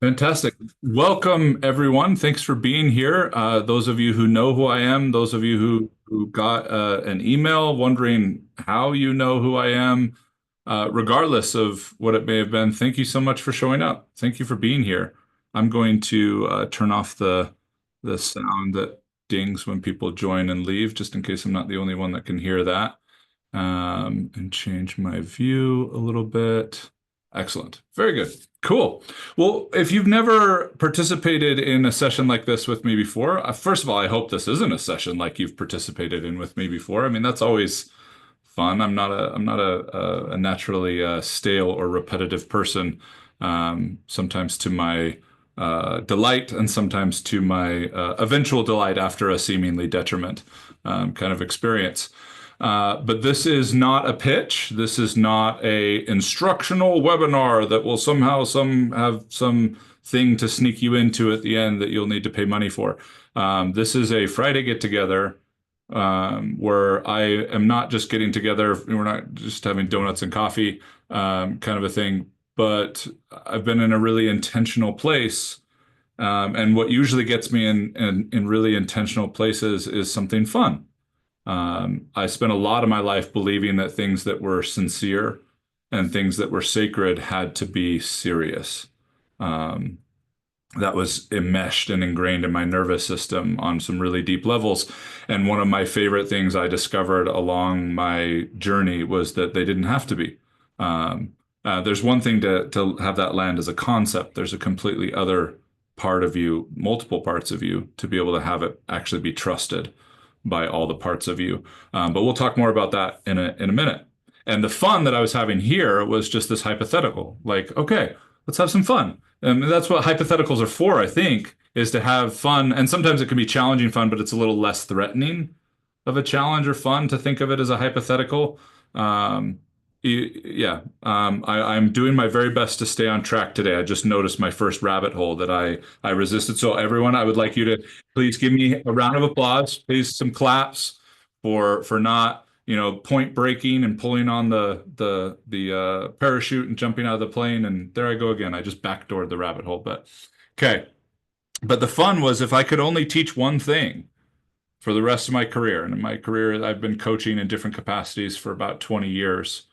Fantastic. Welcome, everyone. Thanks for being here. Those of you who know who I am, those of you who got an email wondering how you know who I am, regardless of what it may have been, thank you so much for showing up. Thank you for being here. I'm going to turn off the sound that dings when people join and leave, just in case I'm not the only one that can hear that, and change my view a little bit. Excellent. Very good. Cool. Well, if you've never participated in a session like this with me before, first of all, I hope this isn't a session like you've participated in with me before. I mean, that's always fun. I'm not a naturally stale or repetitive person. Sometimes to my delight, and sometimes to my eventual delight after a seemingly detriment kind of experience. But this is not a pitch. This is not a instructional webinar that will somehow have some thing to sneak you into at the end that you'll need to pay money for. This is a Friday get together where I am not just getting together. We're not just having donuts and coffee, kind of a thing. But I've been in a really intentional place. And what usually gets me in really intentional places is something fun. I spent a lot of my life believing that things that were sincere and things that were sacred had to be serious. Um, that was enmeshed and ingrained in my nervous system on some really deep levels. And one of my favorite things I discovered along my journey was that they didn't have to be. There's one thing to have that land as a concept. There's a completely other part of you, multiple parts of you, to be able to have it actually be trusted by all the parts of you. But we'll talk more about that in a minute. And the fun that I was having here was just this hypothetical, like, okay, let's have some fun. And that's what hypotheticals are for, I think, is to have fun. And sometimes it can be challenging fun, but it's a little less threatening of a challenge or fun to think of it as a hypothetical. Um, yeah, I'm doing my very best to stay on track today. I just noticed my first rabbit hole that I resisted. So everyone, I would like you to please give me a round of applause, please some claps for not, point breaking and pulling on the parachute and jumping out of the plane. And there I go again. I just backdoored the rabbit hole. But okay. But the fun was if I could only teach one thing for the rest of my career. And in my career, I've been coaching in different capacities for about 20 years.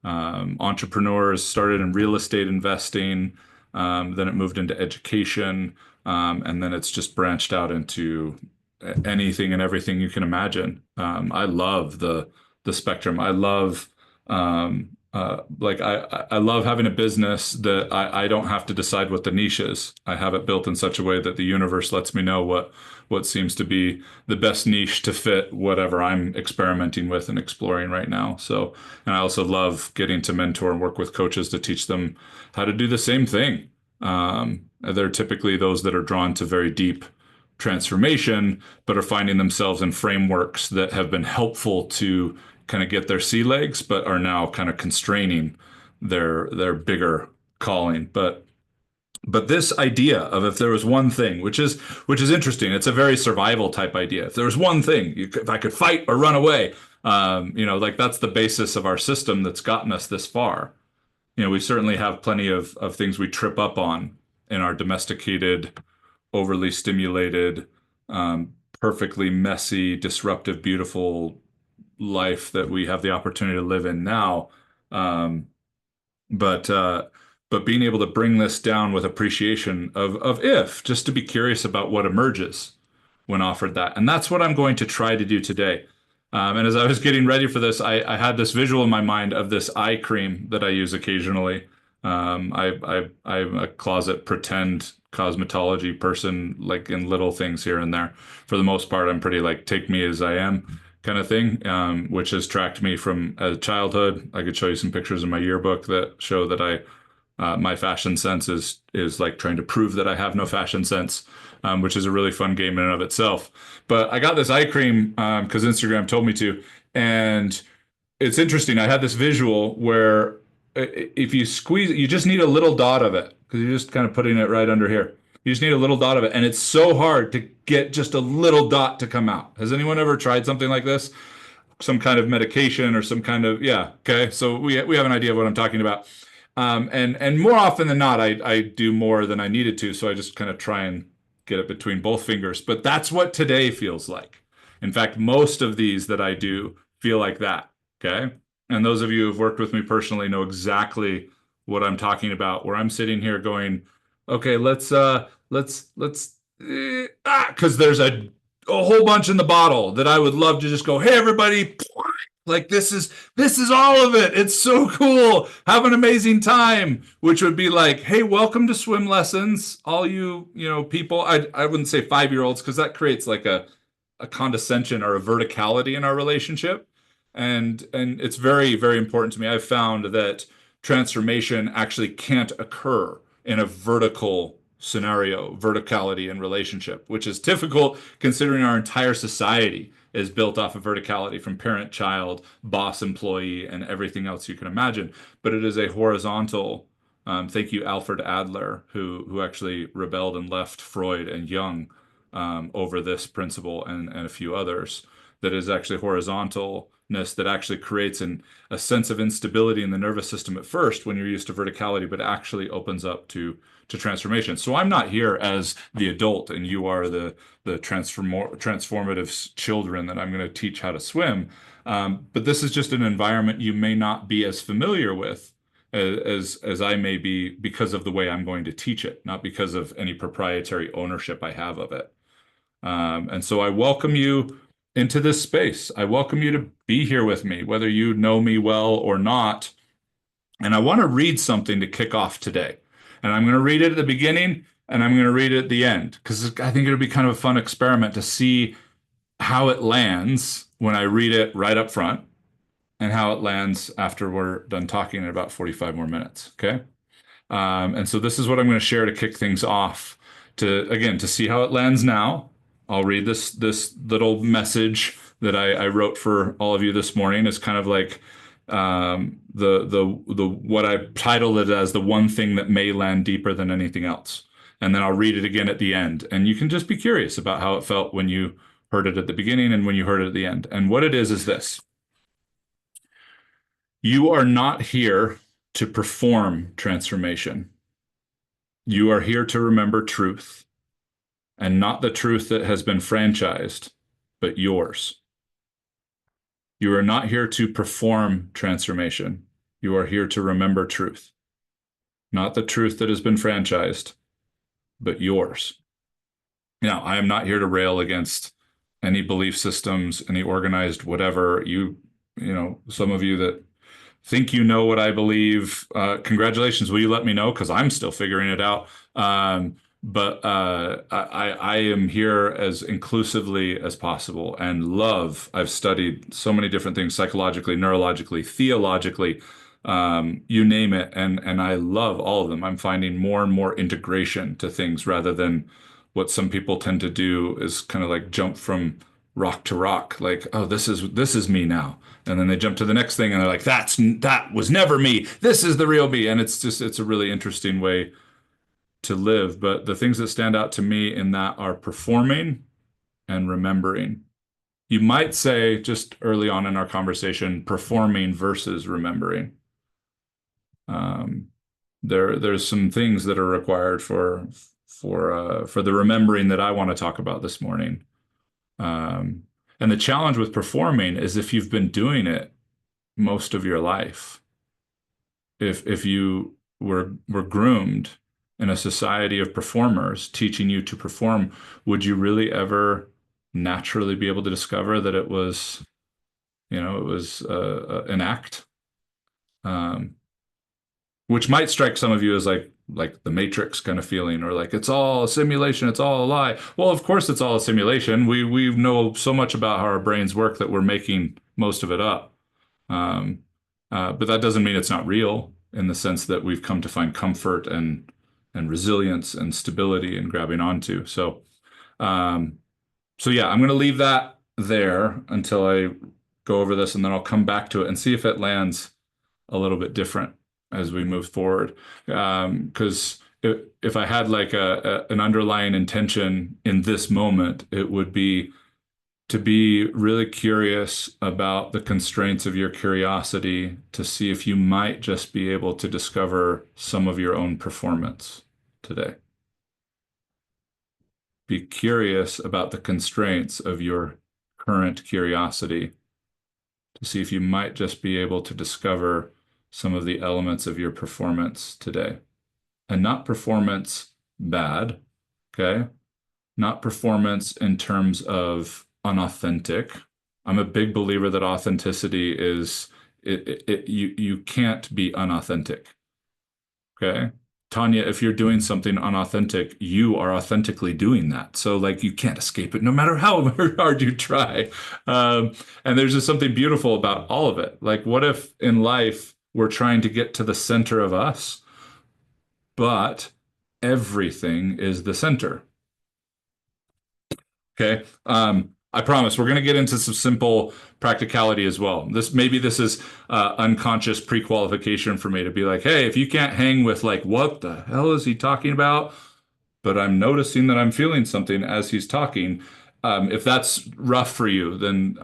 Entrepreneurs started in real estate investing, then it moved into education, and then it's just branched out into anything and everything you can imagine. I love the spectrum. I love I love having a business that I don't have to decide what the niche is. I have it built in such a way that the universe lets me know what seems to be the best niche to fit whatever I'm experimenting with and exploring right now. So, and I also love getting to mentor and work with coaches to teach them how to do the same thing. They're typically those that are drawn to very deep transformation, but are finding themselves in frameworks that have been helpful to kind of get their sea legs, but are now kind of constraining their bigger calling. But this idea of if there was one thing, which is interesting, it's a very survival type idea. If there was one thing, if I could fight or run away, like that's the basis of our system that's gotten us this far. We certainly have plenty of things we trip up on in our domesticated, overly stimulated, perfectly messy, disruptive, beautiful life that we have the opportunity to live in now. Um, but but being able to bring this down with appreciation of if, just to be curious about what emerges when offered that. And that's what I'm going to try to do today. And as I was getting ready for this, I had this visual in my mind of this eye cream that I use occasionally. I'm a closet pretend cosmetology person, like in little things here and there. For the most part, I'm pretty like take me as I am kind of thing, which has tracked me from childhood. I could show you some pictures in my yearbook that show that my fashion sense is like trying to prove that I have no fashion sense, which is a really fun game in and of itself. But I got this eye cream because Instagram told me to, and it's interesting. I had this visual where if you squeeze it, you just need a little dot of it because you're just kind of putting it right under here. You just need a little dot of it, and it's so hard to get just a little dot to come out. Has anyone ever tried something like this? Some kind of medication or some kind of, yeah, okay. So we have an idea of what I'm talking about. And more often than not, I do more than I needed to, so I just kind of try and get it between both fingers. But that's what today feels like. In fact, most of these that I do feel like that. Okay. And those of you who've worked with me personally know exactly what I'm talking about, where I'm sitting here going, okay, because there's a whole bunch in the bottle that I would love to just go, hey, everybody, like this is all of it. It's so cool. Have an amazing time, which would be like, hey, welcome to swim lessons, all you people. I wouldn't say 5-year-olds because that creates like a condescension or a verticality in our relationship. And it's very, very important to me. I've found that transformation actually can't occur in a vertical scenario, verticality in relationship, which is difficult considering our entire society is built off of verticality from parent, child, boss, employee, and everything else you can imagine. But it is a horizontal. Thank you, Alfred Adler, who actually rebelled and left Freud and Jung over this principle and a few others. That is actually horizontalness that actually creates a sense of instability in the nervous system at first when you're used to verticality, but actually opens up to transformation. So I'm not here as the adult and you are the transformative children that I'm going to teach how to swim. But this is just an environment you may not be as familiar with as I may be because of the way I'm going to teach it, not because of any proprietary ownership I have of it. And so I welcome you into this space. I welcome you to be here with me, whether you know me well or not. And I want to read something to kick off today. And I'm going to read it at the beginning and I'm going to read it at the end because I think it'll be kind of a fun experiment to see how it lands when I read it right up front and how it lands after we're done talking in about 45 more minutes. Okay. And so this is what I'm going to share to kick things off to see how it lands now. I'll read this little message that I wrote for all of you this morning. It's kind of like the what I titled it as the one thing that may land deeper than anything else. And then I'll read it again at the end. And you can just be curious about how it felt when you heard it at the beginning and when you heard it at the end. And what it is this. You are not here to perform transformation. You are here to remember truth, and not the truth that has been franchised, but yours. You are not here to perform transformation. You are here to remember truth, not the truth that has been franchised, but yours. Now, I am not here to rail against any belief systems, any organized whatever. Some of you that think you know what I believe. Congratulations. Will you let me know? Because I'm still figuring it out. But I am here as inclusively as possible and love. I've studied so many different things psychologically, neurologically, theologically, you name it. And I love all of them. I'm finding more and more integration to things rather than what some people tend to do is kind of like jump from rock to rock, like, oh, this is me now. And then they jump to the next thing and they're like, that was never me. This is the real me. And it's a really interesting way to live. But the things that stand out to me in that are performing and remembering. You might say just early on in our conversation, performing versus remembering. There's some things that are required for the remembering that I want to talk about this morning. And the challenge with performing is if you've been doing it most of your life, if you were groomed in a society of performers teaching you to perform, would you really ever naturally be able to discover that it was an act? Which might strike some of you as like the Matrix kind of feeling, or like it's all a simulation, it's all a lie. Well, of course it's all a simulation. We know so much about how our brains work that we're making most of it up. But that doesn't mean it's not real in the sense that we've come to find comfort and resilience and stability and grabbing onto. So yeah, I'm going to leave that there until I go over this, and then I'll come back to it and see if it lands a little bit different as we move forward. Because if I had like an underlying intention in this moment, it would be to be really curious about the constraints of your curiosity to see if you might just be able to discover some of your own performance today. Be curious about the constraints of your current curiosity to see if you might just be able to discover some of the elements of your performance today. And not performance bad, okay? Not performance in terms of unauthentic. I'm a big believer that authenticity is you can't be unauthentic. Okay. Tanya, if you're doing something unauthentic, you are authentically doing that. So like you can't escape it no matter how hard you try. And there's just something beautiful about all of it. Like what if in life we're trying to get to the center of us, but everything is the center? Okay. I promise we're going to get into some simple practicality as well. This is unconscious pre-qualification for me to be like, hey, if you can't hang with like, what the hell is he talking about? But I'm noticing that I'm feeling something as he's talking. If that's rough for you, then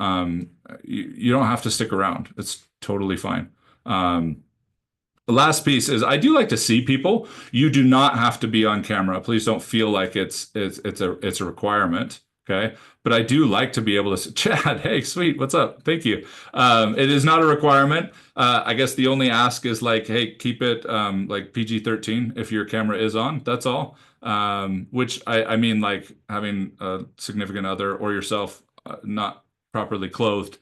you don't have to stick around. It's totally fine. The last piece is I do like to see people. You do not have to be on camera. Please don't feel like it's a requirement. Okay. But I do like to be able to say, Chad, hey, sweet, what's up? Thank you. It is not a requirement. I guess the only ask is like, hey, keep it like PG-13 if your camera is on. That's all. Which I mean, like having a significant other or yourself not properly clothed,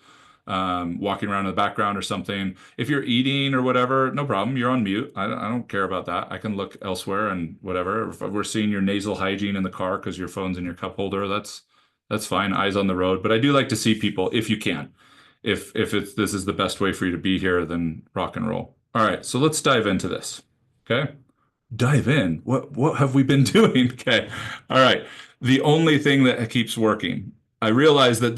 walking around in the background or something. If you're eating or whatever, no problem. You're on mute. I don't care about that. I can look elsewhere and whatever. If we're seeing your nasal hygiene in the car because your phone's in your cup holder, that's fine. Eyes on the road. But I do like to see people if you can. If this is the best way for you to be here, then rock and roll. All right, so let's dive into this. Okay? Dive in. What have we been doing? Okay. All right. The only thing that keeps working. I realize that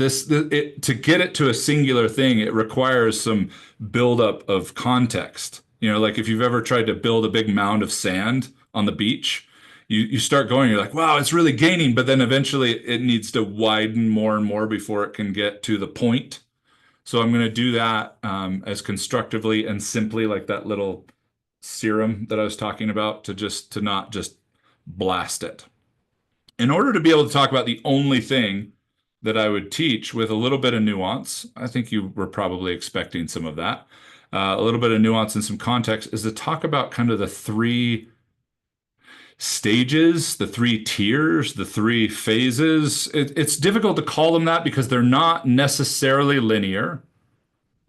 to get it to a singular thing, it requires some buildup of context. You know, like if you've ever tried to build a big mound of sand on the beach, you start going, you're like, wow, it's really gaining, but then eventually it needs to widen more and more before it can get to the point. So I'm going to do that as constructively and simply like that little serum that I was talking about to not just blast it. In order to be able to talk about the only thing that I would teach with a little bit of nuance, I think you were probably expecting some of that, a little bit of nuance and some context, is to talk about kind of the three stages, the three tiers, the three phases. It's difficult to call them that because they're not necessarily linear.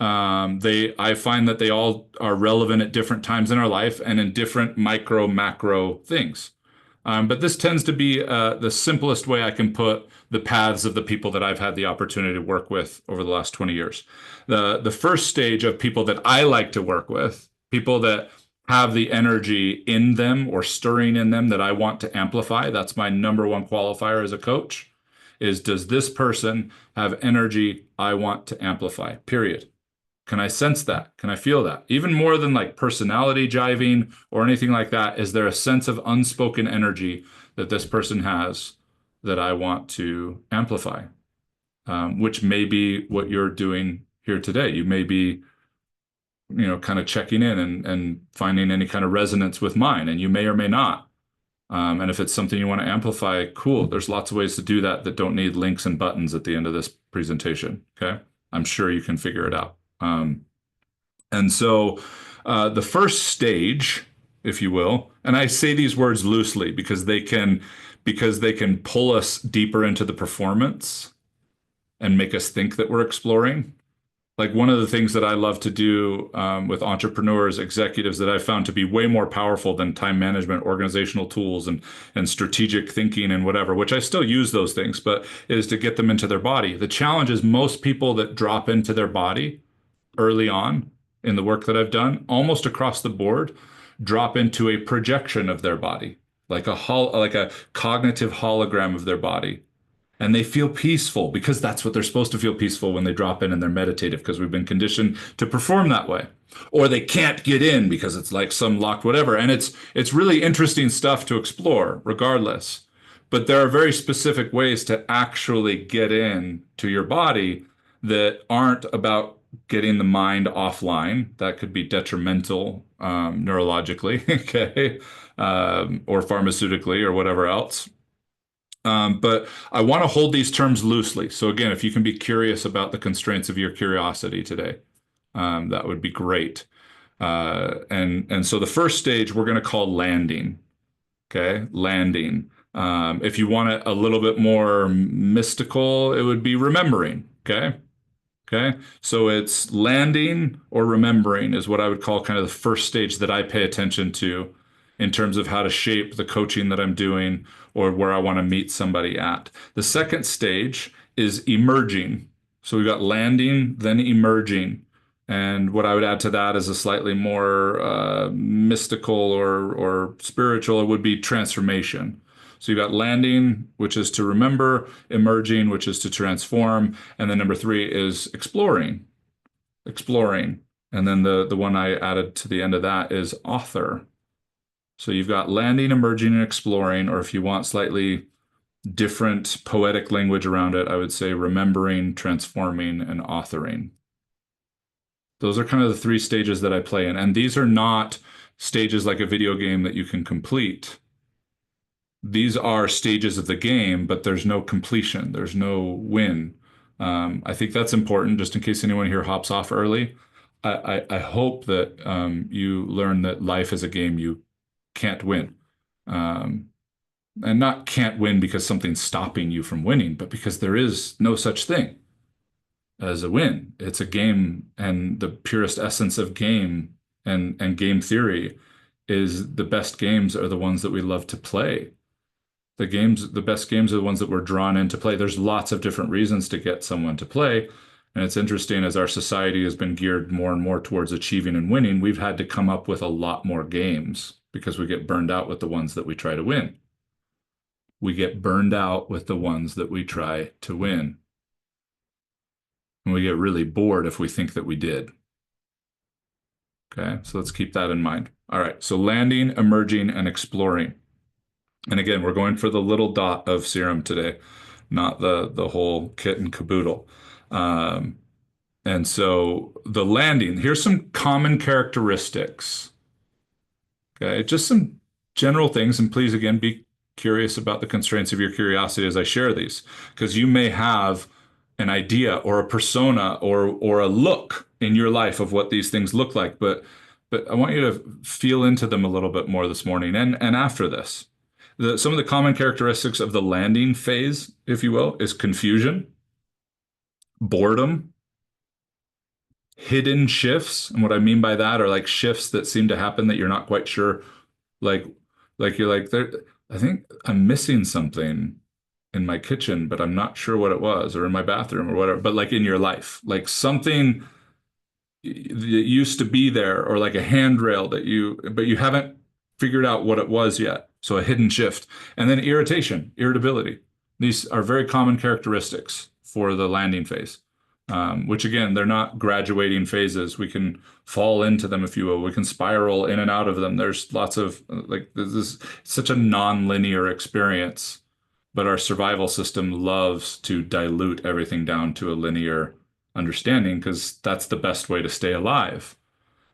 I find that they all are relevant at different times in our life and in different micro, macro things. But this tends to be the simplest way I can put the paths of the people that I've had the opportunity to work with over the last 20 years. The first stage of people that I like to work with, people that have the energy in them or stirring in them that I want to amplify. That's my number one qualifier as a coach, is does this person have energy I want to amplify? Period. Can I sense that? Can I feel that? Even more than like personality jiving or anything like that, is there a sense of unspoken energy that this person has that I want to amplify? Which may be what you're doing here today. You may be, kind of checking in and finding any kind of resonance with mine, and you may or may not. And if it's something you want to amplify, cool. There's lots of ways to do that don't need links and buttons at the end of this presentation. Okay. I'm sure you can figure it out. And so the first stage, if you will, and I say these words loosely because they can pull us deeper into the performance and make us think that we're exploring. Like one of the things that I love to do with entrepreneurs, executives that I found to be way more powerful than time management, organizational tools, and strategic thinking and whatever, which I still use those things, but is to get them into their body. The challenge is most people that drop into their body early on in the work that I've done, almost across the board, drop into a projection of their body, like a cognitive hologram of their body. And they feel peaceful because that's what they're supposed to feel peaceful when they drop in and they're meditative because we've been conditioned to perform that way. Or they can't get in because it's like some locked whatever. And it's really interesting stuff to explore regardless. But there are very specific ways to actually get in to your body that aren't about getting the mind offline. That could be detrimental neurologically, okay, or pharmaceutically or whatever else. But I want to hold these terms loosely. So again, if you can be curious about the constraints of your curiosity today, that would be great. And so the first stage we're going to call landing. Okay, landing. If you want it a little bit more mystical, it would be remembering. Okay. Okay. So it's landing or remembering is what I would call kind of the first stage that I pay attention to in terms of how to shape the coaching that I'm doing or where I want to meet somebody at. The second stage is emerging. So we've got landing, then emerging. And what I would add to that is a slightly more mystical or spiritual, it would be transformation. So you've got landing, which is to remember, emerging, which is to transform, and then number three is exploring, exploring. And then the one I added to the end of that is author. So you've got landing, emerging, and exploring, or if you want slightly different poetic language around it, I would say remembering, transforming, and authoring. Those are kind of the three stages that I play in. And these are not stages like a video game that you can complete. These are stages of the game, but there's no completion, there's no win. I think that's important, just in case anyone here hops off early. I hope that you learn that life is a game you can't win. Um, and not can't win because something's stopping you from winning, but because there is no such thing as a win. It's a game, and the purest essence of game and game theory is the best games are the ones that we love to play. The best games are the ones that we're drawn into play. There's lots of different reasons to get someone to play. And it's interesting as our society has been geared more and more towards achieving and winning, we've had to come up with a lot more games because we get burned out with the ones that we try to win. We get burned out with the ones that we try to win. And we get really bored if we think that we did. Okay, so let's keep that in mind. All right, so landing, emerging, and exploring. And again, we're going for the little dot of serum today, not the whole kit and caboodle. Um, and so the landing, here's some common characteristics. Okay, just some general things, and please again be curious about the constraints of your curiosity as I share these, because you may have an idea or a persona or a look in your life of what these things look like, but I want you to feel into them a little bit more this morning and after this. Some of the common characteristics of the landing phase, if you will, is confusion, boredom, hidden shifts. And what I mean by that are like shifts that seem to happen that you're not quite sure, like you're like there. I think I'm missing something in my kitchen, but I'm not sure what it was, or in my bathroom or whatever. But like in your life, like something that used to be there, or like a handrail but you haven't figured out what it was yet. So a hidden shift. And then irritation, irritability. These are very common characteristics for the landing phase, which again, they're not graduating phases. We can fall into them, if you will. We can spiral in and out of them. There's lots of like this is such a non-linear experience, but our survival system loves to dilute everything down to a linear understanding because that's the best way to stay alive.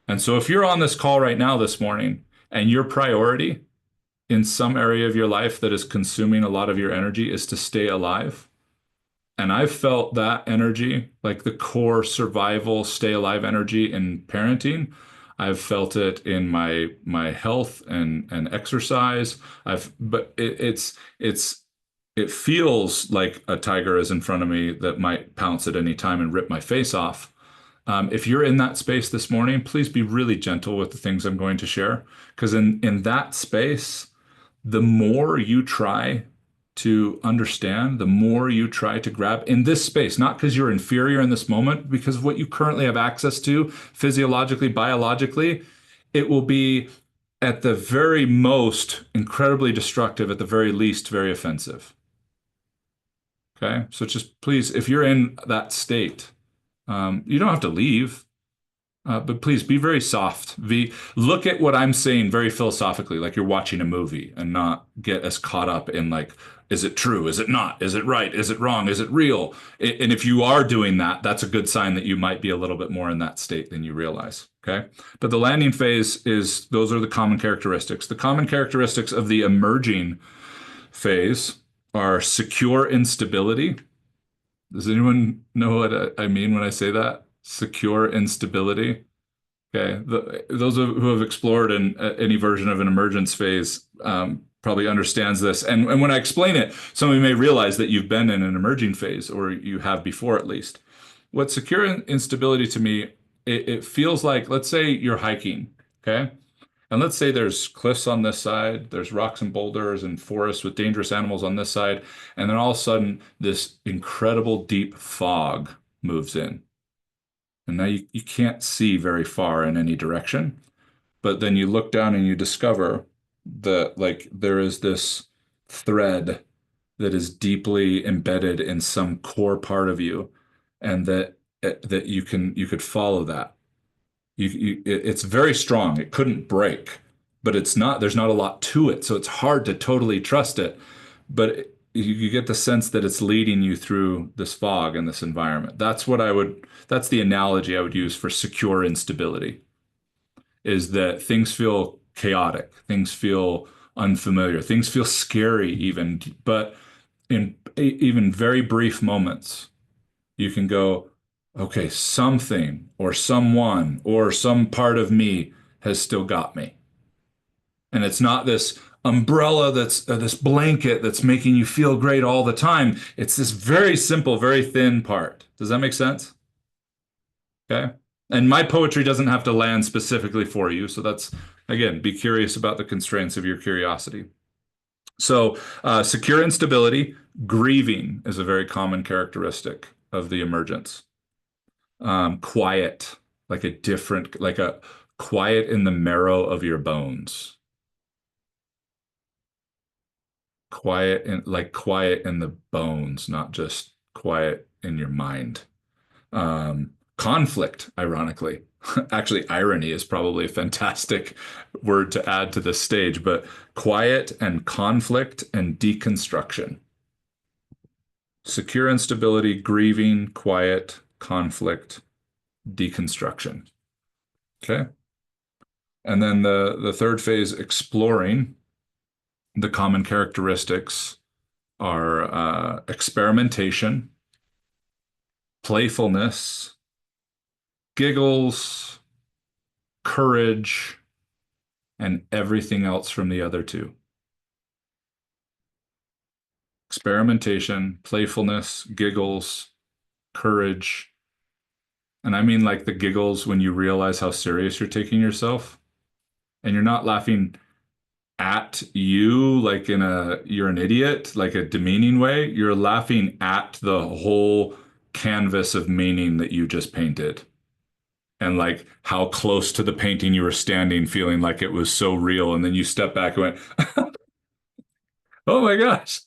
And so if you're on this call right now this morning and your priority in some area of your life that is consuming a lot of your energy is to stay alive, and I've felt that energy, like the core survival, stay alive energy in parenting. I've felt it in my health and exercise. It feels like a tiger is in front of me that might pounce at any time and rip my face off. If you're in that space this morning, please be really gentle with the things I'm going to share, because in that space, the more you try to understand, the more you try to grab in this space, not because you're inferior in this moment, because of what you currently have access to physiologically, biologically, it will be at the very most incredibly destructive, at the very least, very offensive. Okay. So just please, if you're in that state, you don't have to leave. But please be very soft. Look at what I'm saying very philosophically, like you're watching a movie, and not get as caught up in like, is it true? Is it not? Is it right? Is it wrong? Is it real? And if you are doing that, that's a good sign that you might be a little bit more in that state than you realize. Okay. But the landing phase is, those are the common characteristics. The common characteristics of the emerging phase are secure instability. Does anyone know what I mean when I say that? Secure instability. Okay. Those who have explored any version of an emergence phase probably understands this. And when I explain it, some of you may realize that you've been in an emerging phase, or you have before at least. What secure instability to me, it feels like, let's say you're hiking, okay? And let's say there's cliffs on this side, there's rocks and boulders and forests with dangerous animals on this side, and then all of a sudden this incredible deep fog moves in. And now you can't see very far in any direction. But then you look down and you discover that like there is this thread that is deeply embedded in some core part of you, and that you could follow that. It's very strong. It couldn't break, but it's not, there's not a lot to it. So it's hard to totally trust it. But you get the sense that it's leading you through this fog and this environment. That's the analogy I would use for secure instability, is that things feel chaotic, things feel unfamiliar, things feel scary even, but in even very brief moments, you can go, okay, something or someone or some part of me has still got me. And it's not this umbrella that's this blanket that's making you feel great all the time. It's this very simple, very thin part. Does that make sense? Okay. And my poetry doesn't have to land specifically for you. So that's, again, be curious about the constraints of your curiosity. So, secure instability, grieving is a very common characteristic of the emergence. Quiet, like a quiet in the marrow of your bones. Quiet in the bones, not just quiet in your mind. Conflict, ironically. Actually, irony is probably a fantastic word to add to this stage, but quiet and conflict and deconstruction. Secure instability, grieving, quiet, conflict, deconstruction. Okay. And then the third phase, exploring, the common characteristics are experimentation, playfulness, giggles, courage, and everything else from the other two. Experimentation, playfulness, giggles, courage. And I mean like the giggles when you realize how serious you're taking yourself. And you're not laughing at you like you're an idiot, like a demeaning way. You're laughing at the whole canvas of meaning that you just painted. And like how close to the painting you were standing, feeling like it was so real. And then you step back and went, oh my gosh.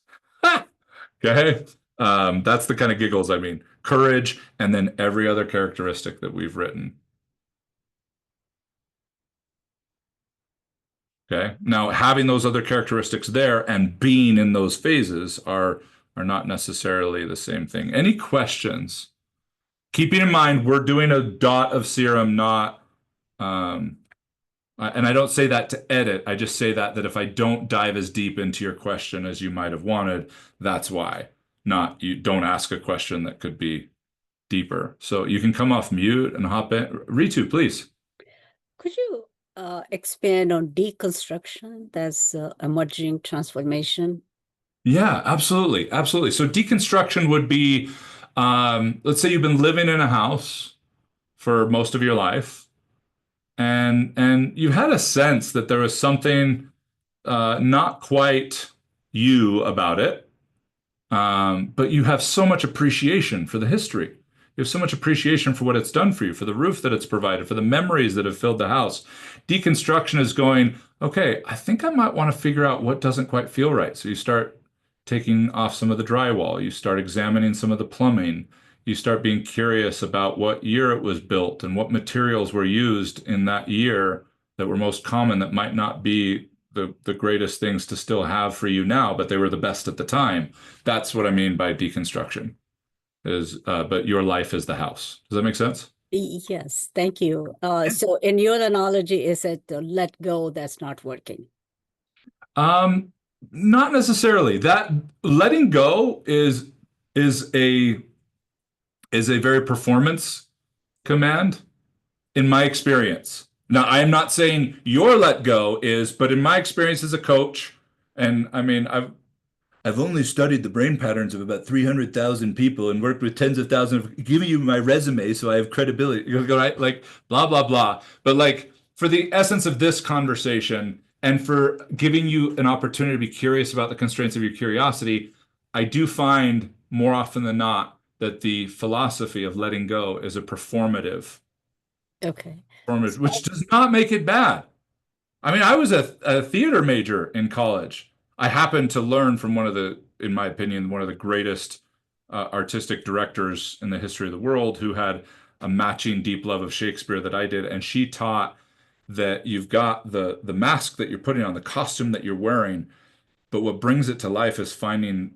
Okay. That's the kind of giggles I mean. Courage, and then every other characteristic that we've written. Okay. Now, having those other characteristics there and being in those phases are not necessarily the same thing. Any questions? Keeping in mind, we're doing a dot of serum, not um, and I don't say that to edit. I just say that if I don't dive as deep into your question as you might have wanted, that's why. Not you don't ask a question that could be deeper. So you can come off mute and hop in. Ritu, please. Could you expand on deconstruction? That's emerging transformation. Yeah, absolutely. Absolutely. So deconstruction would be, let's say you've been living in a house for most of your life, and you had a sense that there was something not quite you about it, but you have so much appreciation for the history. You have so much appreciation for what it's done for you, for the roof that it's provided, for the memories that have filled the house. Deconstruction is going, okay, I think I might want to figure out what doesn't quite feel right. So you start taking off some of the drywall, you start examining some of the plumbing, you start being curious about what year it was built and what materials were used in that year that were most common that might not be the greatest things to still have for you now, but they were the best at the time. That's what I mean by deconstruction is, but your life is the house. Does that make sense? Yes, thank you. So in your analogy, is it let go that's not working? Um, Not necessarily. That letting go is a is a very performance command in my experience. Now, I am not saying your let go is, but in my experience as a coach, and I mean, I've only studied the brain patterns of about 300,000 people and worked with tens of thousands of giving you my resume so I have credibility. You go, right? Like blah, blah, blah. But like for the essence of this conversation and for giving you an opportunity to be curious about the constraints of your curiosity, I do find more often than not that the philosophy of letting go is a Okay. performative, which So, does not make it bad. I mean, I was a theater major in college. I happened to learn from one of the, in my opinion, one of the greatest artistic directors in the history of the world who had a matching deep love of Shakespeare that I did. And she taught that you've got the mask that you're putting on, the costume that you're wearing, but what brings it to life is finding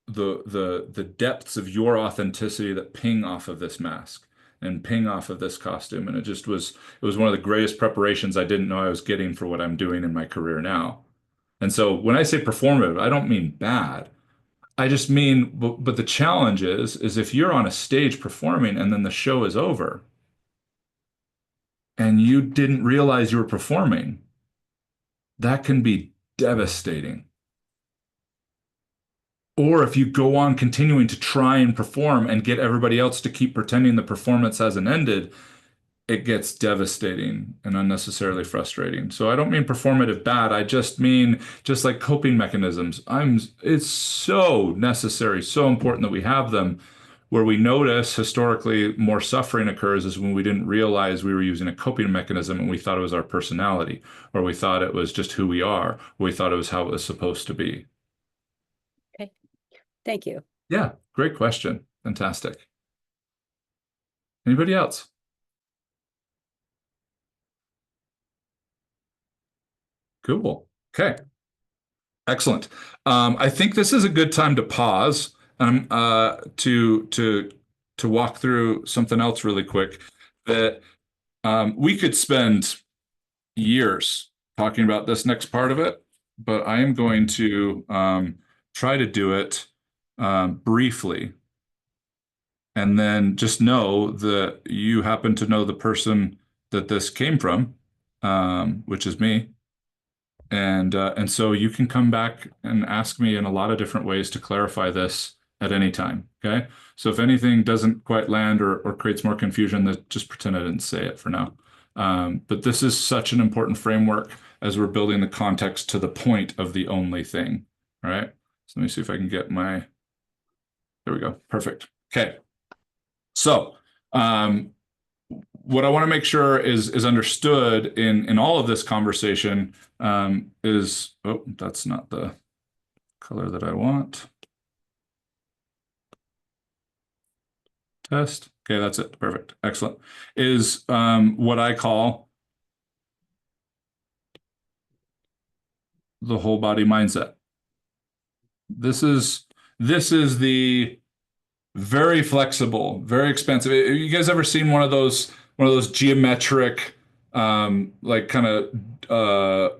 the depths of your authenticity that ping off of this mask and ping off of this costume. And it was one of the greatest preparations I didn't know I was getting for what I'm doing in my career now. And so when I say performative, I don't mean bad. I just mean, but the challenge is if you're on a stage performing and then the show is over and you didn't realize you were performing, that can be devastating. Or if you go on continuing to try and perform and get everybody else to keep pretending the performance hasn't ended, it gets devastating and unnecessarily frustrating. So I don't mean performative bad. I just mean just like coping mechanisms. It's so necessary, so important that we have them. Where we notice historically more suffering occurs is when we didn't realize we were using a coping mechanism and we thought it was our personality, or we thought it was just who we are, or we thought it was how it was supposed to be. okay, thank you. Yeah, great question. Fantastic. Anybody else? Cool. Okay. Excellent. I think this is a good time to pause to walk through something else really quick that we could spend years talking about this next part of it, but I am going to try to do it briefly, and then just know that you happen to know the person that this came from, which is me. And so you can come back and ask me in a lot of different ways to clarify this at any time. Okay. So if anything doesn't quite land or creates more confusion, then just pretend I didn't say it for now. But this is such an important framework as we're building the context to the point of the only thing. All right. So let me see if I can get my, there we go. Perfect. Okay. So, what I want to make sure is understood in all of this conversation is, oh, that's not the color that I want. Test. Okay, that's it. Perfect. Excellent. Is what I call the whole body mindset. This is the very flexible, very expensive. Have you guys ever seen one of those geometric like kind of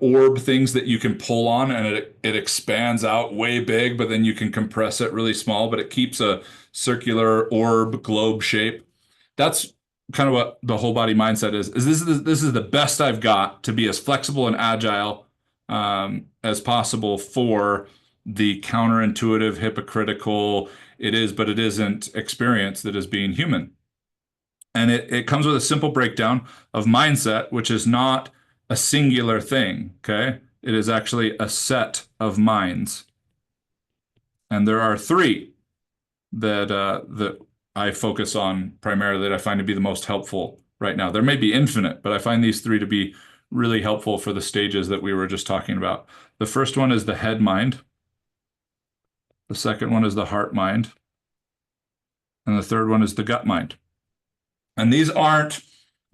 orb things that you can pull on and it expands out way big, but then you can compress it really small, but it keeps a circular orb globe shape. That's kind of what the whole body mindset is this is the best I've got to be as flexible and agile as possible for the counterintuitive, hypocritical, it is, but it isn't experience that is being human. And it comes with a simple breakdown of mindset, which is not a singular thing, okay? It is actually a set of minds. And there are three that I focus on primarily that I find to be the most helpful right now. There may be infinite, but I find these three to be really helpful for the stages that we were just talking about. The first one is the head mind. The second one is the heart mind. and the third one is the gut mind. And these aren't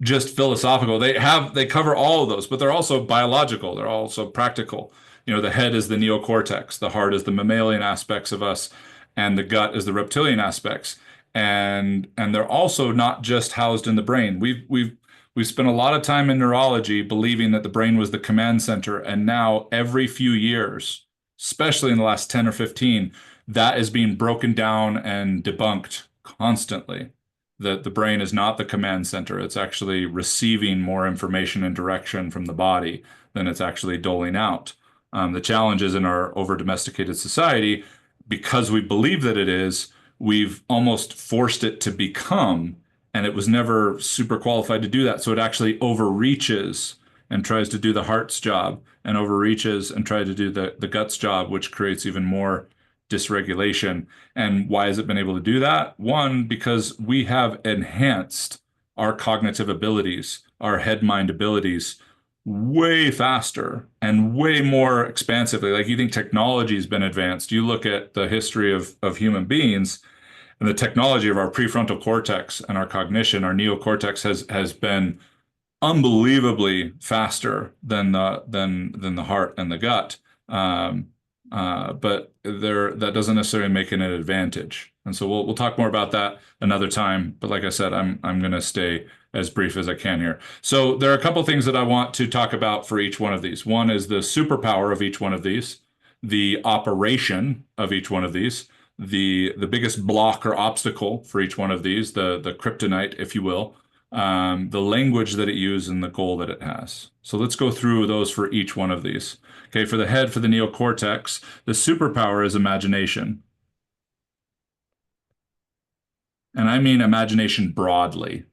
just philosophical. They cover all of those, but they're also biological. They're also practical. The head is the neocortex, the heart is the mammalian aspects of us, and the gut is the reptilian aspects. And they're also not just housed in the brain. We've spent a lot of time in neurology believing that the brain was the command center, and now every few years, especially in the last 10 or 15, that is being broken down and debunked constantly. That the brain is not the command center. It's actually receiving more information and direction from the body than it's actually doling out. The challenge is in our over-domesticated society, because we believe that it is, we've almost forced it to become, and it was never super qualified to do that. So it actually overreaches and tries to do the heart's job, and overreaches and tries to do the gut's job, which creates even more dysregulation. And why has it been able to do that? One, because we have enhanced our cognitive abilities, our head mind abilities way faster and way more expansively. Like, you think technology's been advanced. You look at the history of human beings, and the technology of our prefrontal cortex and our cognition, our neocortex has been unbelievably faster than the heart and the gut. But that doesn't necessarily make it an advantage. And so we'll talk more about that another time. But like I said, I'm going to stay as brief as I can here. So there are a couple things that I want to talk about for each one of these. One is the superpower of each one of these, the operation of each one of these, the biggest block or obstacle for each one of these, the kryptonite, if you will, the language that it uses, and the goal that it has. So let's go through those for each one of these. Okay, for the head, for the neocortex, the superpower is imagination. And I mean imagination broadly,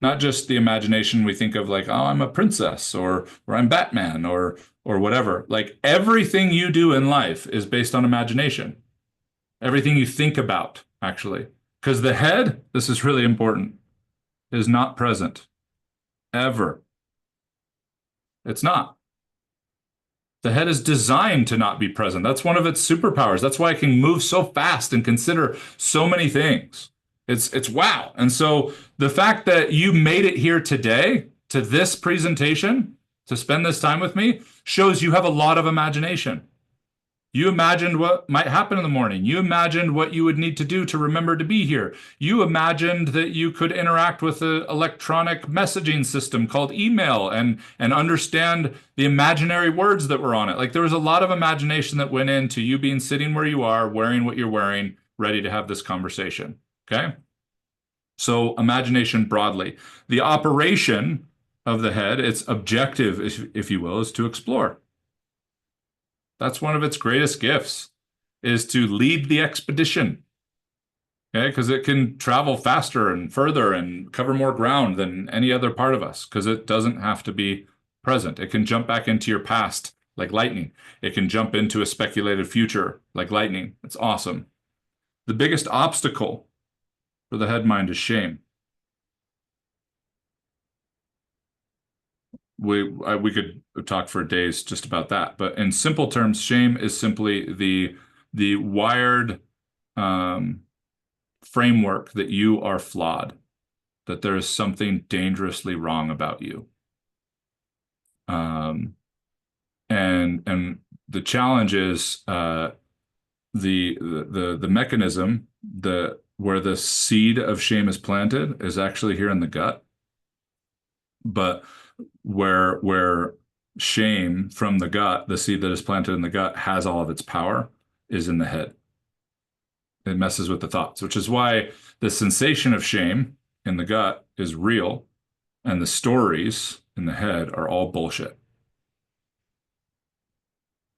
not just the imagination we think of like, oh, I'm a princess, or I'm Batman, or whatever. Like, everything you do in life is based on imagination. Everything you think about, actually. Because the head, this is really important, is not present. Ever. It's not. The head is designed to not be present. That's one of its superpowers. That's why it can move so fast and consider so many things. It's wow. And so the fact that you made it here today to this presentation, to spend this time with me, shows you have a lot of imagination. You imagined what might happen in the morning. You imagined what you would need to do to remember to be here. You imagined that you could interact with an electronic messaging system called email and understand the imaginary words that were on it. Like, there was a lot of imagination that went into you being sitting where you are, wearing what you're wearing, ready to have this conversation. Okay? So imagination broadly. The operation of the head, its objective, if you will, is to explore. That's one of its greatest gifts, is to lead the expedition. Okay, because it can travel faster and further and cover more ground than any other part of us, because it doesn't have to be present. It can jump back into your past like lightning. It can jump into a speculated future like lightning. It's awesome. The biggest obstacle for the head mind is shame. We could talk for days just about that, but in simple terms, shame is simply the wired framework that you are flawed, that there is something dangerously wrong about you. And the challenge is the mechanism where the seed of shame is planted is actually here in the gut, but where shame from the gut, the seed that is planted in the gut, has all of its power, is in the head. It messes with the thoughts, which is why the sensation of shame in the gut is real, and the stories in the head are all bullshit.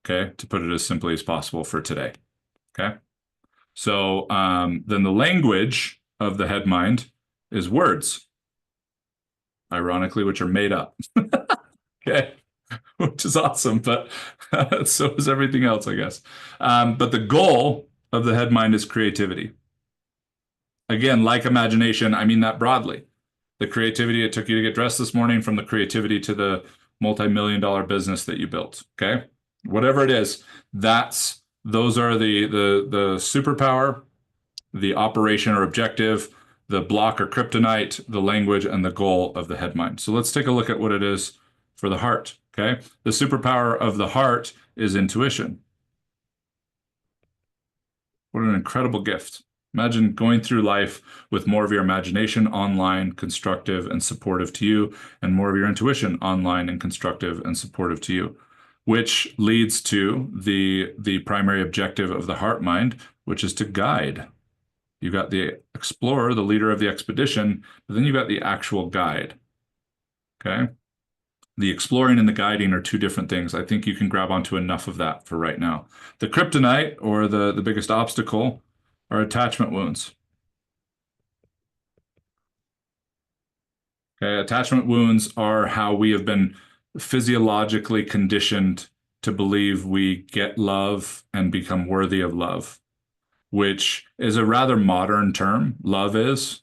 Okay, to put it as simply as possible for today. Okay, so then the language of the head mind is words, ironically, which are made up. Okay, which is awesome, but so is everything else, I guess. But the goal of the head mind is creativity. Again, like imagination, I mean that broadly. The creativity it took you to get dressed this morning, from the creativity to the multi-million-dollar business that you built. Okay, whatever it is, those are the superpower the operation or objective, the block or kryptonite, the language, and the goal of the head mind. So let's take a look at what it is for the heart. Okay. The superpower of the heart is intuition. What an incredible gift. Imagine going through life with more of your imagination online, constructive and supportive to you, and more of your intuition online and constructive and supportive to you, which leads to the primary objective of the heart mind, which is to guide. You've got the explorer, the leader of the expedition, but then you've got the actual guide. Okay. The exploring and the guiding are two different things. I think you can grab onto enough of that for right now. The kryptonite, or the biggest obstacle, are attachment wounds. Okay, attachment wounds are how we have been physiologically conditioned to believe we get love and become worthy of love, which is a rather modern term. Love is.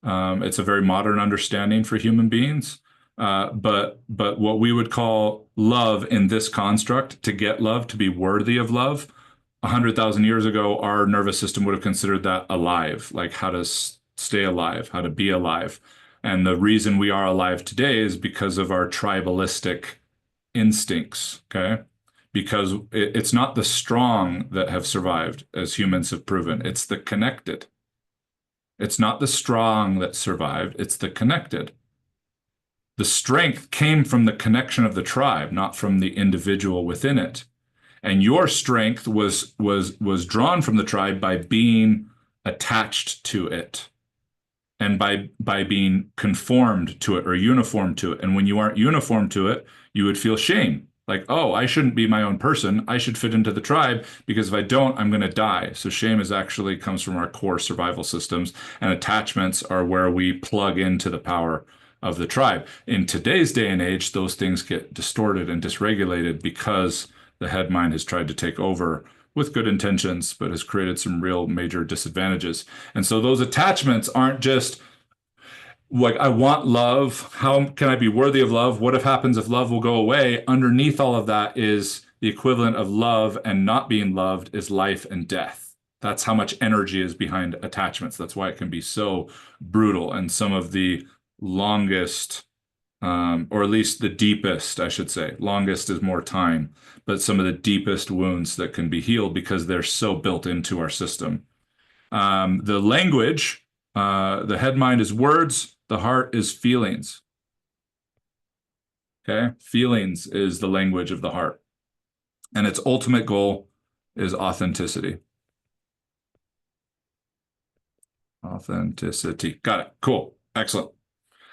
It's a very modern understanding for human beings. But what we would call love in this construct, to get love, to be worthy of love, 100,000 years ago, our nervous system would have considered that alive, like how to stay alive, how to be alive. And the reason we are alive today is because of our tribalistic instincts, okay? Because it's not the strong that have survived, as humans have proven. It's the connected. It's not the strong that survived, it's the connected. The strength came from the connection of the tribe, not from the individual within it. And your strength was drawn from the tribe by being attached to it and by being conformed to it or uniform to it. And when you aren't uniform to it, you would feel shame. Like, oh, I shouldn't be my own person. I should fit into the tribe because if I don't, I'm going to die. So shame is actually comes from our core survival systems, and attachments are where we plug into the power of the tribe. In today's day and age, those things get distorted and dysregulated because the head mind has tried to take over with good intentions, but has created some real major disadvantages. And so those attachments aren't just like, I want love. How can I be worthy of love? What if happens if love will go away? Underneath all of that is the equivalent of love and not being loved is life and death. That's how much energy is behind attachments. That's why it can be so brutal. And some of the longest, or at least the deepest, I should say, longest is more time, but some of the deepest wounds that can be healed because they're so built into our system. The language, the head mind is words, the heart is feelings. Okay, feelings is the language of the heart, and its ultimate goal is authenticity. Authenticity. Got it. Cool. Excellent.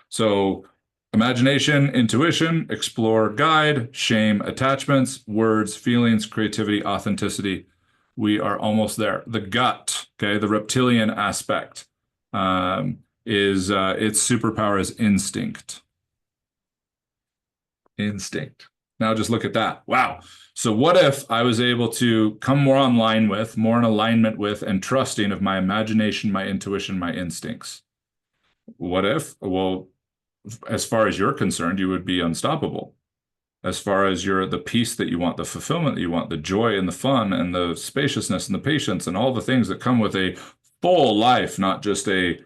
So imagination, intuition, explore, guide, shame, attachments, words, feelings, creativity, authenticity. We are almost there. The gut, okay, the reptilian aspect, is its superpower is instinct. Instinct. Now just look at that. Wow. So what if I was able to come more online with, more in alignment with, and trusting of my imagination, my intuition, my instincts? What if? Well, as far as you're concerned, you would be unstoppable. As far as the peace that you want, the fulfillment that you want, the joy and the fun and the spaciousness and the patience and all the things that come with a full life, not just a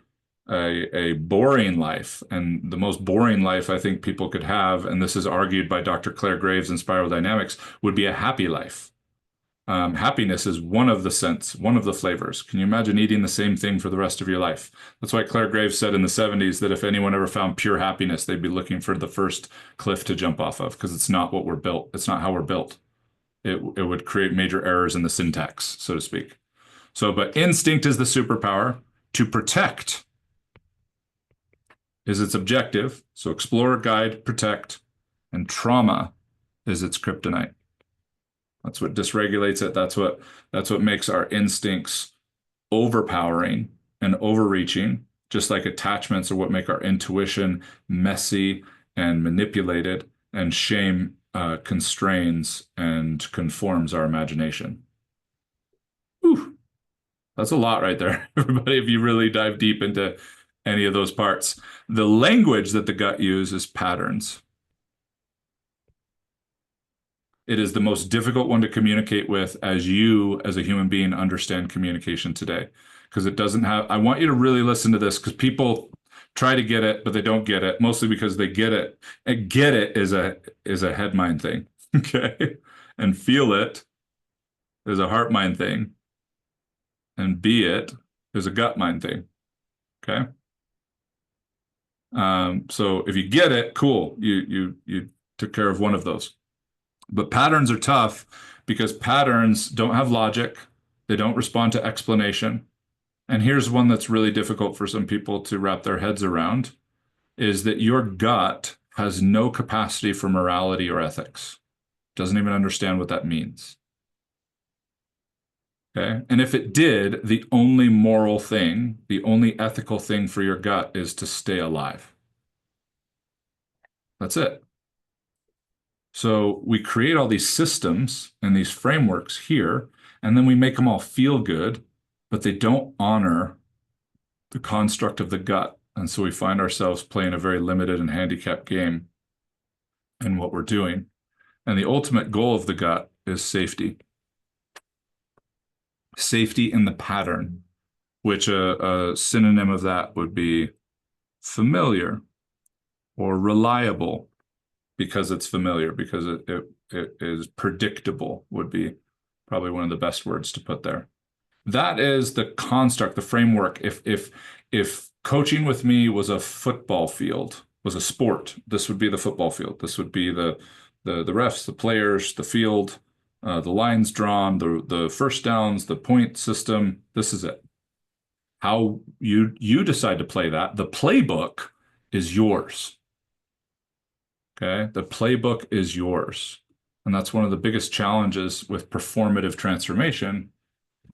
boring life. And the most boring life I think people could have, and this is argued by Dr. Claire Graves in Spiral Dynamics, would be a happy life. Happiness is one of the scents, one of the flavors. Can you imagine eating the same thing for the rest of your life? That's why Claire Graves said in the 70s that if anyone ever found pure happiness, they'd be looking for the first cliff to jump off of, because it's not what we're built. It's not how we're built. It would create major errors in the syntax, so to speak. So, but instinct is the superpower. To protect is its objective. So explore, guide, protect, and trauma is its kryptonite. That's what dysregulates it. That's what makes our instincts overpowering and overreaching, just like attachments are what make our intuition messy and manipulated, and shame constrains and conforms our imagination. Whew. That's a lot right there, everybody, if you really dive deep into any of those parts. The language that the gut uses is patterns. It is the most difficult one to communicate with as you, as a human being, understand communication today. Because it doesn't have, I want you to really listen to this because people try to get it, but they don't get it, mostly because they get it. And get it is a head mind thing. Okay. And feel it is a heart mind thing. And be it is a gut mind thing. Okay. So if you get it, cool. You took care of one of those. But patterns are tough because patterns don't have logic. They don't respond to explanation. And here's one that's really difficult for some people to wrap their heads around is that your gut has no capacity for morality or ethics. Doesn't even understand what that means. Okay. And if it did, the only moral thing, the only ethical thing for your gut is to stay alive. That's it. So we create all these systems and these frameworks here, and then we make them all feel good, but they don't honor the construct of the gut. And so we find ourselves playing a very limited and handicapped game in what we're doing. And the ultimate goal of the gut is safety. Safety in the pattern, which a synonym of that would be familiar or reliable because it's familiar, because it is predictable would be probably one of the best words to put there. That is the construct, the framework. If coaching with me was a football field, was a sport, this would be the football field. This would be the refs, the players, the field, the lines drawn, the first downs, the point system. This is it. How you decide to play that. The playbook is yours. Okay, the playbook is yours, and that's one of the biggest challenges with performative transformation.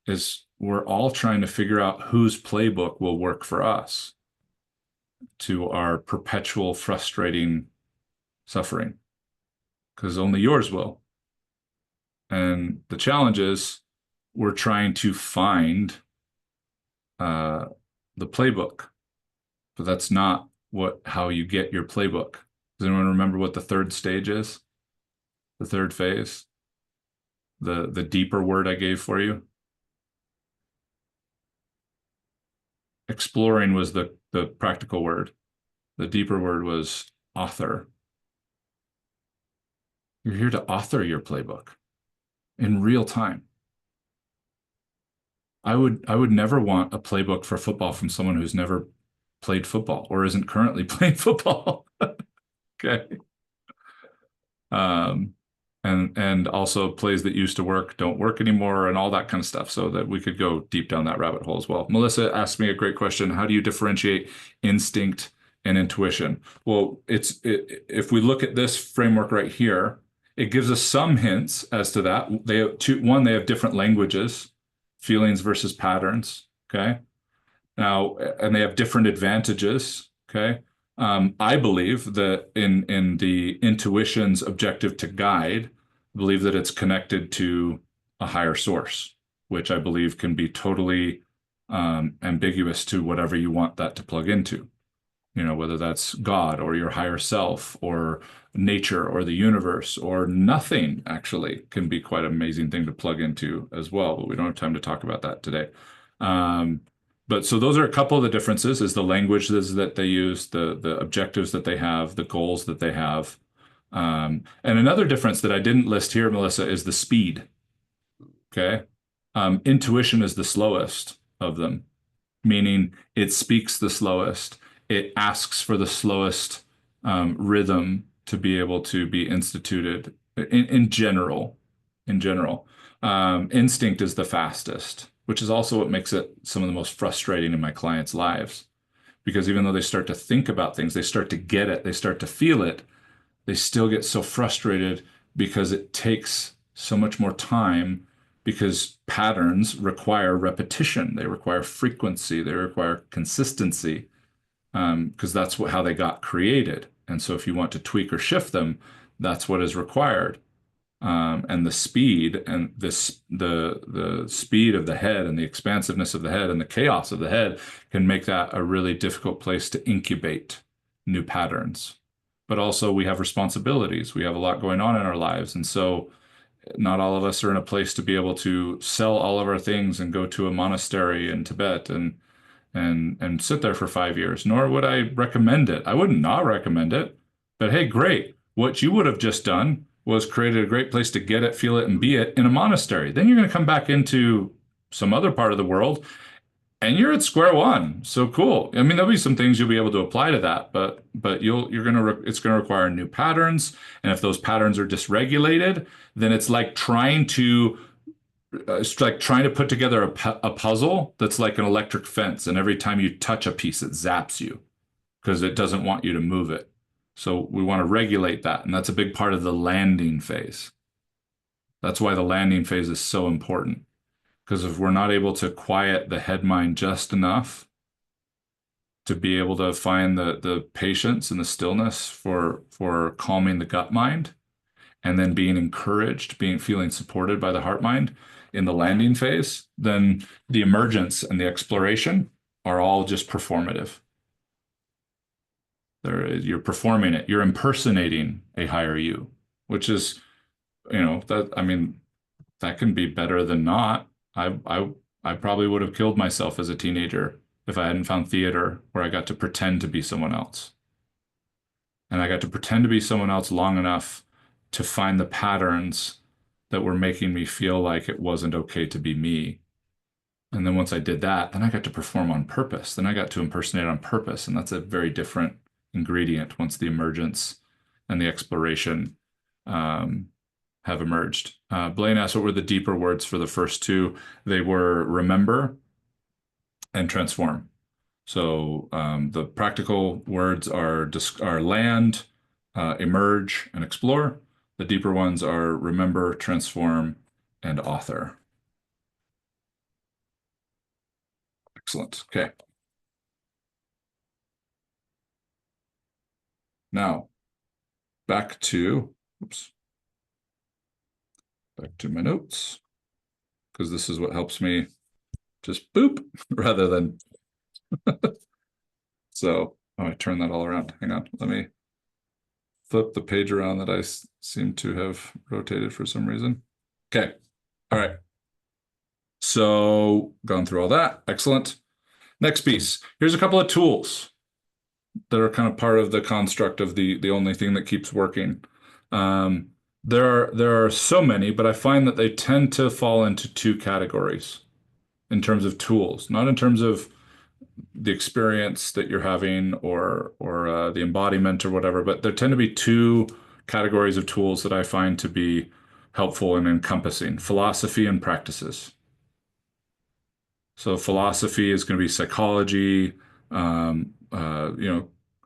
Is we're all trying to figure out whose playbook will work for us to our perpetual frustrating suffering, because only yours will. And the challenge is we're trying to find the playbook, but that's not how you get your playbook. Does anyone remember what the third stage is? The third phase? The deeper word I gave for you? Exploring was the practical word. The deeper word was author. You're here to author your playbook in real time. I would never want a playbook for football from someone who's never played football or isn't currently playing football. Okay. And also plays that used to work don't work anymore and all that kind of stuff, so that we could go deep down that rabbit hole as well. Melissa asked me a great question. How do you differentiate instinct and intuition? Well, if we look at this framework right here, it gives us some hints as to that. They have different languages, feelings versus patterns. Okay. Now, and they have different advantages. Okay. I believe that in the intuition's objective to guide, I believe that it's connected to a higher source, which I believe can be totally ambiguous to whatever you want that to plug into. You know, whether that's God or your higher self or nature or the universe or nothing, actually can be quite an amazing thing to plug into as well. But we don't have time to talk about that today. But so those are a couple of the differences: is the languages that they use, the objectives that they have, the goals that they have. And another difference that I didn't list here, Melissa, is the speed. Okay. Intuition is the slowest of them, meaning it speaks the slowest. It asks for the slowest rhythm to be able to be instituted in general. In general, instinct is the fastest, which is also what makes it some of the most frustrating in my clients' lives. Because even though they start to think about things, they start to get it, they start to feel it, they still get so frustrated because it takes so much more time, because patterns require repetition, they require frequency, they require consistency, because that's how they got created. And so if you want to tweak or shift them, that's what is required. And the speed and the speed of the head and the expansiveness of the head and the chaos of the head can make that a really difficult place to incubate new patterns. But also we have responsibilities. We have a lot going on in our lives. And so not all of us are in a place to be able to sell all of our things and go to a monastery in Tibet and sit there for 5 years, nor would I recommend it. I would not recommend it. But hey, great. What you would have just done was created a great place to get it, feel it, and be it in a monastery. Then you're going to come back into some other part of the world and you're at square one. So cool. I mean, there'll be some things you'll be able to apply to that, but you're gonna it's gonna require new patterns. And if those patterns are dysregulated, then it's like trying to put together a puzzle that's like an electric fence, and every time you touch a piece, it zaps you because it doesn't want you to move it. So we want to regulate that, and that's a big part of the landing phase. That's why the landing phase is so important. Because if we're not able to quiet the head mind just enough to be able to find the patience and the stillness for calming the gut mind, and then being encouraged, feeling supported by the heart mind in the landing phase, then the emergence and the exploration are all just performative. You're performing it. You're impersonating a higher you, which is, that I mean, that can be better than not. I probably would have killed myself as a teenager if I hadn't found theater where I got to pretend to be someone else. And I got to pretend to be someone else long enough to find the patterns that were making me feel like it wasn't okay to be me. And then once I did that, then I got to perform on purpose. Then I got to impersonate on purpose. And that's a very different ingredient once the emergence and the exploration have emerged. Blaine asked what were the deeper words for the first two. They were remember and transform. So the practical words are land, emerge, and explore. The deeper ones are remember, transform, and author. Excellent. Okay. Now, back to, oops, back to my notes, because this is what helps me just boop rather than, so, I turn that all around. Hang on, let me flip the page around that I seem to have rotated for some reason. Okay, all right. So gone through all that, excellent. Next piece, here's a couple of tools that are kind of part of the construct of the only thing that keeps working. There are so many, but I find that they tend to fall into two categories in terms of tools, not in terms of the experience that you're having or the embodiment or whatever, but there tend to be two categories of tools that I find to be helpful and encompassing: philosophy and practices. So philosophy is going to be psychology, cognitive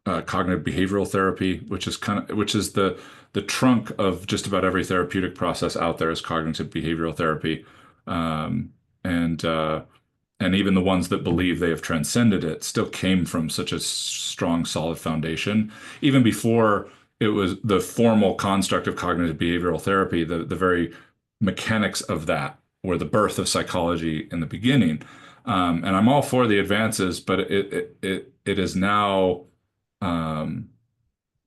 behavioral therapy, which is the trunk of just about every therapeutic process out there is cognitive behavioral therapy, and even the ones that believe they have transcended it still came from such a strong, solid foundation. Even before it was the formal construct of cognitive behavioral therapy, the very mechanics of that were the birth of psychology in the beginning. And I'm all for the advances, but it is now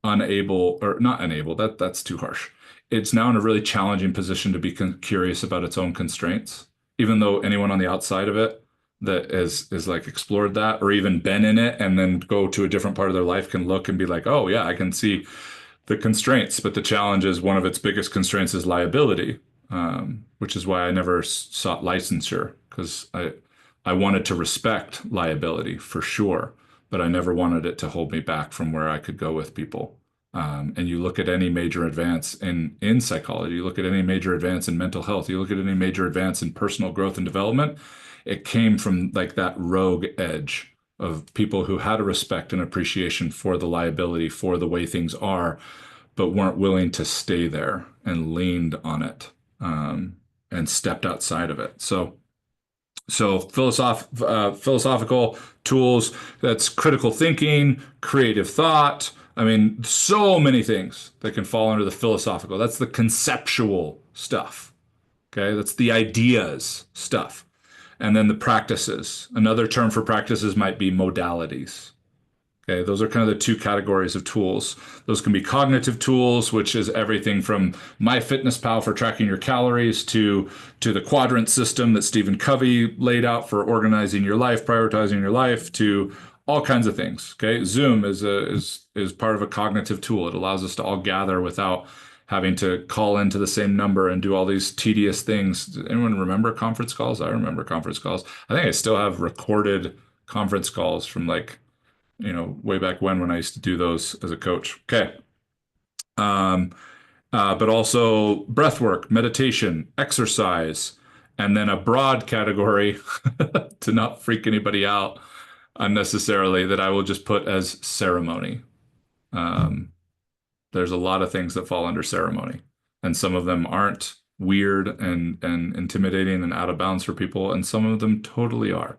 unable, or not unable, that's too harsh. It's now in a really challenging position to be curious about its own constraints, even though anyone on the outside of it that is like explored that or even been in it and then go to a different part of their life can look and be like, oh yeah, I can see the constraints. But the challenge is one of its biggest constraints is liability, which is why I never sought licensure, because I wanted to respect liability for sure, but I never wanted it to hold me back from where I could go with people. And you look at any major advance in psychology, you look at any major advance in mental health, you look at any major advance in personal growth and development, it came from like that rogue edge of people who had a respect and appreciation for the liability, for the way things are, but weren't willing to stay there and leaned on it, and stepped outside of it. So philosophical tools, that's critical thinking, creative thought. I mean, so many things that can fall under the philosophical. That's the conceptual stuff. Okay, that's the ideas stuff. And then the practices. Another term for practices might be modalities. Okay, those are kind of the two categories of tools. Those can be cognitive tools, which is everything from MyFitnessPal for tracking your calories to the quadrant system that Stephen Covey laid out for organizing your life, prioritizing your life, to all kinds of things. Okay, Zoom is part of a cognitive tool. It allows us to all gather without having to call into the same number and do all these tedious things. Does anyone remember conference calls? I remember conference calls. I think I still have recorded conference calls from like way back when I used to do those as a coach. Okay. Um, but also breath work, meditation, exercise, and then a broad category to not freak anybody out unnecessarily that I will just put as ceremony. Um, there's a lot of things that fall under ceremony, and some of them aren't weird and intimidating and out of bounds for people, and some of them totally are.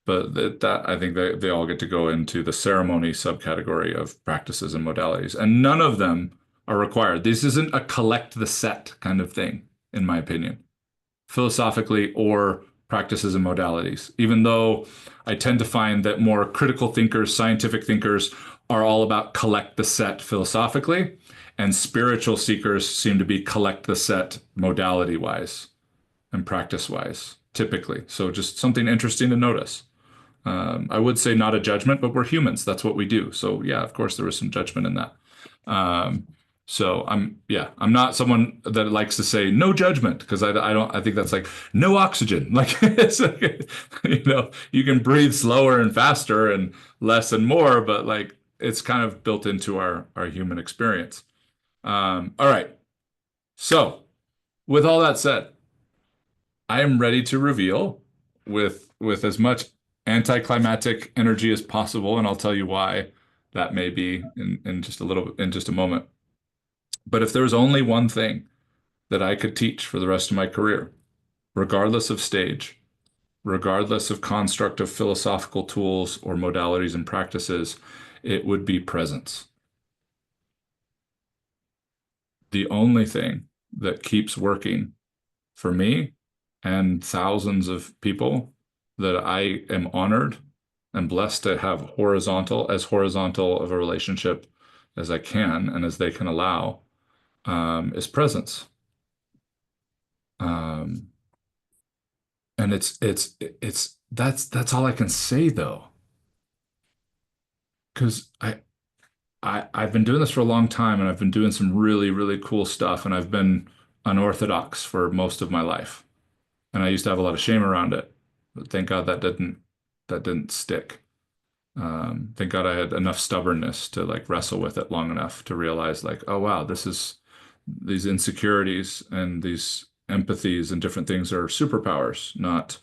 But that I think they all get to go into the ceremony subcategory of practices and modalities, and none of them are required. This isn't a collect the set kind of thing, in my opinion, philosophically or practices and modalities. Even though I tend to find that more critical thinkers, scientific thinkers, are all about collect the set philosophically, and spiritual seekers seem to be collect the set modality wise and practice wise, typically. So just something interesting to notice. I would say not a judgment, but we're humans. That's what we do. So yeah, of course there was some judgment in that. Um, I'm not someone that likes to say no judgment because I don't, I think that's like no oxygen. Like, it's like, you can breathe slower and faster and less and more, but like it's kind of built into our human experience. All right. So with all that said, I am ready to reveal with as much anticlimactic energy as possible, and I'll tell you why that may be in just a moment. But if there was only one thing that I could teach for the rest of my career, regardless of stage, regardless of construct of philosophical tools or modalities and practices, it would be presence. The only thing that keeps working for me and thousands of people that I am honored and blessed to have horizontal of a relationship as I can and as they can allow, is presence. Um, and that's all I can say though, because I've been doing this for a long time and I've been doing some really, really cool stuff and I've been unorthodox for most of my life. And I used to have a lot of shame around it, but thank God that didn't stick. Thank God I had enough stubbornness to like wrestle with it long enough to realize like, oh wow, these insecurities and these empathies and different things are superpowers, not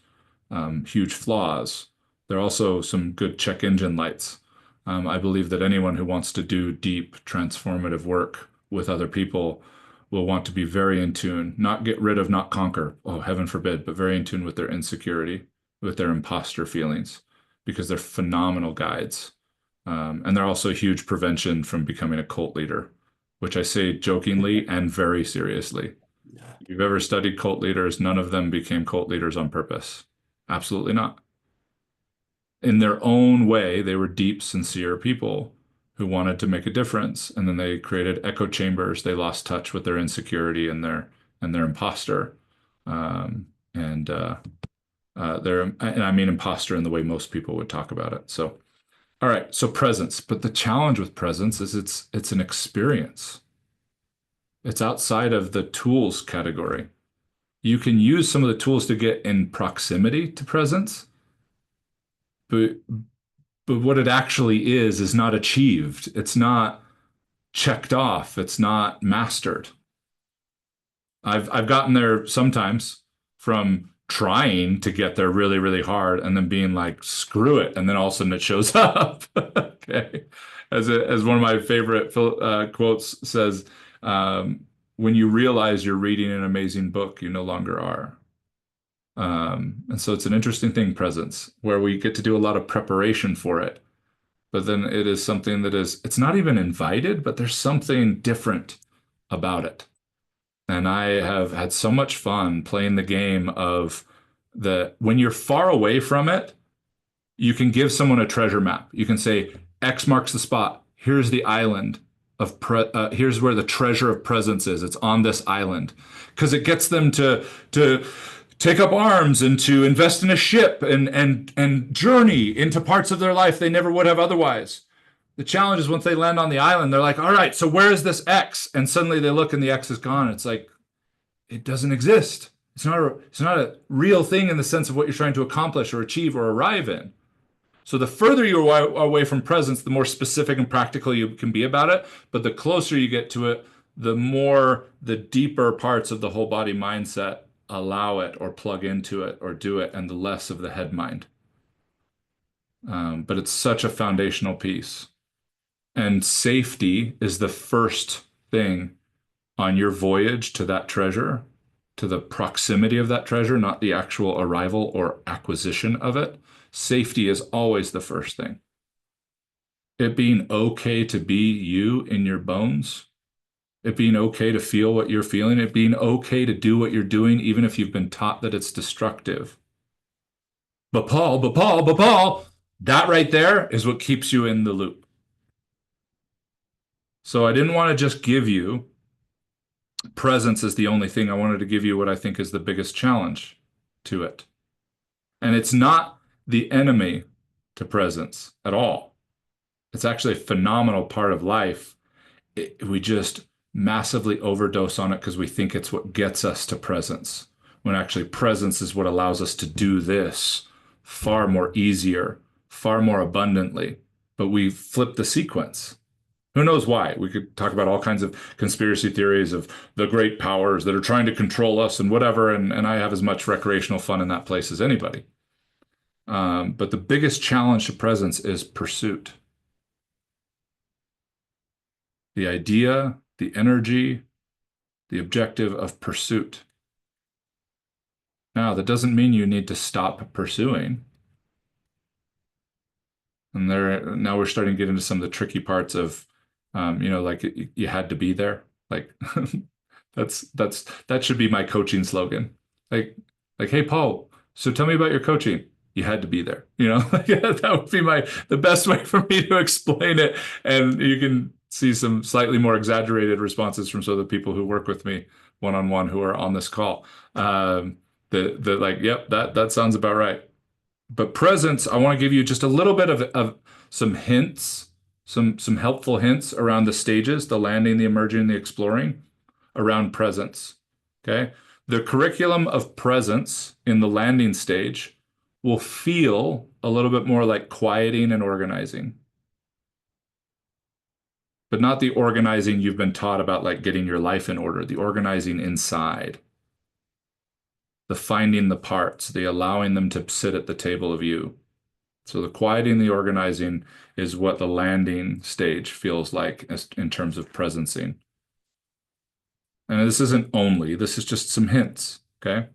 huge flaws. They're also some good check engine lights. I believe that anyone who wants to do deep transformative work with other people will want to be very in tune, not get rid of, not conquer, oh, heaven forbid, but very in tune with their insecurity, with their imposter feelings, because they're phenomenal guides. And they're also a huge prevention from becoming a cult leader, which I say jokingly and very seriously. If you've ever studied cult leaders, none of them became cult leaders on purpose. Absolutely not. In their own way, they were deep, sincere people who wanted to make a difference. And then they created echo chambers. They lost touch with their insecurity and their imposter. And I mean imposter in the way most people would talk about it. So, all right, so presence. But the challenge with presence is it's an experience. It's outside of the tools category. You can use some of the tools to get in proximity to presence, but what it actually is not achieved. It's not checked off. It's not mastered. I've gotten there sometimes from trying to get there really, really hard and then being like, screw it. And then all of a sudden it shows up. Okay. As one of my favorite quotes says, when you realize you're reading an amazing book, you no longer are. And so it's an interesting thing, presence, where we get to do a lot of preparation for it. But then it is something it's not even invited, but there's something different about it. And I have had so much fun playing the game of when you're far away from it, You can give someone a treasure map. You can say, X marks the spot. Here's the island here's where the treasure of presence is. It's on this island. Because it gets them to take up arms and to invest in a ship and journey into parts of their life they never would have otherwise. The challenge is once they land on the island, they're like, all right, so where is this X? And suddenly they look and the X is gone. It's like, it doesn't exist. It's not a real thing in the sense of what you're trying to accomplish or achieve or arrive in. So the further you are away from presence, the more specific and practical you can be about it. But the closer you get to it, the deeper parts of the whole body mindset allow it or plug into it or do it, and the less of the head mind. But it's such a foundational piece. And safety is the first thing on your voyage to that treasure, to the proximity of that treasure, not the actual arrival or acquisition of it. Safety is always the first thing. It being okay to be you in your bones, it being okay to feel what you're feeling, it being okay to do what you're doing, even if you've been taught that it's destructive. But Paul, that right there is what keeps you in the loop. So I didn't want to just give you presence as the only thing. I wanted to give you what I think is the biggest challenge to it. And it's not the enemy to presence at all. It's actually a phenomenal part of life. We just massively overdose on it because we think it's what gets us to presence, when actually presence is what allows us to do this far more easier, far more abundantly. But we flip the sequence. Who knows why? We could talk about all kinds of conspiracy theories of the great powers that are trying to control us and whatever, and I have as much recreational fun in that place as anybody. But the biggest challenge to presence is pursuit. The idea, the energy, the objective of pursuit. Now, that doesn't mean you need to stop pursuing. And now we're starting to get into some of the tricky parts of, like you had to be there. Like that should be my coaching slogan. Like, hey, Paul, so tell me about your coaching. You had to be there. That would be the best way for me to explain it. And you can see some slightly more exaggerated responses from some of the people who work with me one-on-one who are on this call. The like, yep, that sounds about right. But presence, I want to give you just a little bit of some hints, some helpful hints around the stages, the landing, the emerging, the exploring, around presence. Okay. The curriculum of presence in the landing stage will feel a little bit more like quieting and organizing, but not the organizing you've been taught about, like getting your life in order, the organizing inside, the finding the parts, the allowing them to sit at the table of you. So the quieting, the organizing is what the landing stage feels like in terms of presencing. And this isn't only, this is just some hints, okay?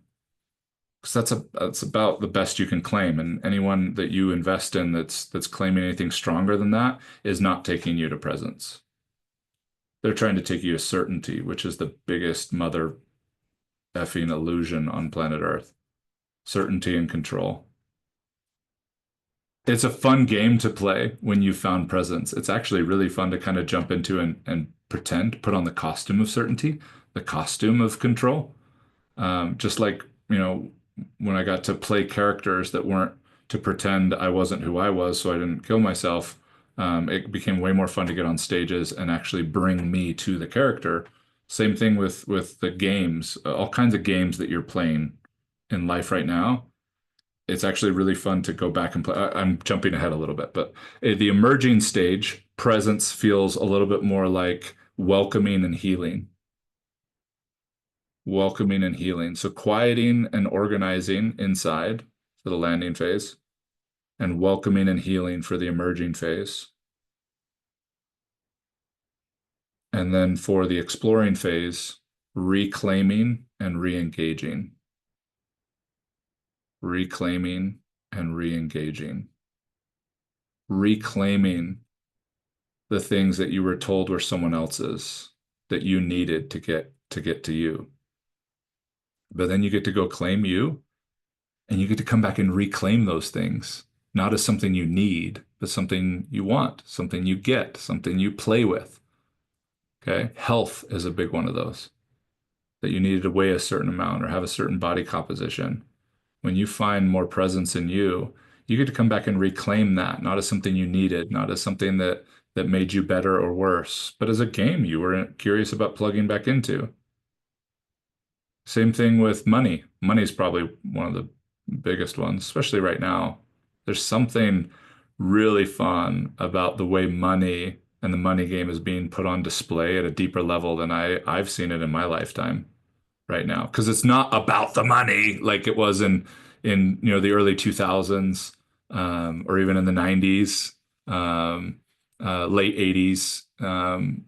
Because that's about the best you can claim. And anyone that you invest in that's claiming anything stronger than that is not taking you to presence. They're trying to take you to certainty, which is the biggest mother effing illusion on planet Earth. Certainty and control. It's a fun game to play when you found presence. It's actually really fun to kind of jump into and pretend, put on the costume of certainty, the costume of control. Just like, when I got to play characters that weren't to pretend I wasn't who I was, so I didn't kill myself. It became way more fun to get on stages and actually bring me to the character. Same thing with the games, all kinds of games that you're playing in life right now. It's actually really fun to go back and play. I'm jumping ahead a little bit, but the emerging stage, presence feels a little bit more like welcoming and healing. Welcoming and healing. So quieting and organizing inside for the landing phase, and welcoming and healing for the emerging phase. And then for the exploring phase, reclaiming and re-engaging. Reclaiming and re-engaging. Reclaiming the things that you were told were someone else's, that you needed to get to you. But then you get to go claim you, and you get to come back and reclaim those things. not as something you need, but something you want, something you get, something you play with. Okay. Health is a big one of those, that you needed to weigh a certain amount or have a certain body composition. When you find more presence in you, you get to come back and reclaim that, not as something you needed, not as something that made you better or worse, but as a game you were curious about plugging back into. Same thing with money. Money is probably one of the biggest ones, especially right now. There's something really fun about the way money and the money game is being put on display at a deeper level than I've seen it in my lifetime right now, because it's not about the money like it was in the early 2000s, or even in the 90s, late 80s.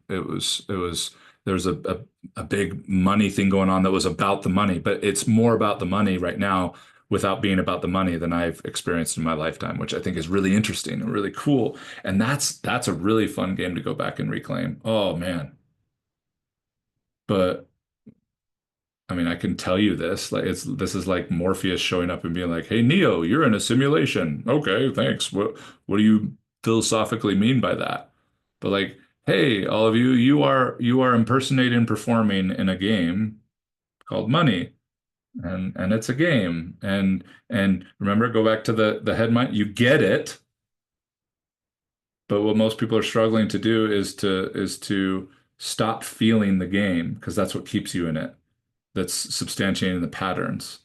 It was there was a big money thing going on that was about the money, but it's more about the money right now without being about the money than I've experienced in my lifetime, which I think is really interesting and really cool. And that's a really fun game to go back and reclaim. Oh man. But I mean, I can tell you this, like this is like Morpheus showing up and being like, "Hey, Neo, you're in a simulation." Okay, thanks. What do you philosophically mean by that? But like, hey, all of you, you are impersonating and performing in a game called Money, and it's a game. And remember, go back to the head mind. You get it, but what most people are struggling to do is to stop feeling the game because that's what keeps you in it. That's substantiating the patterns.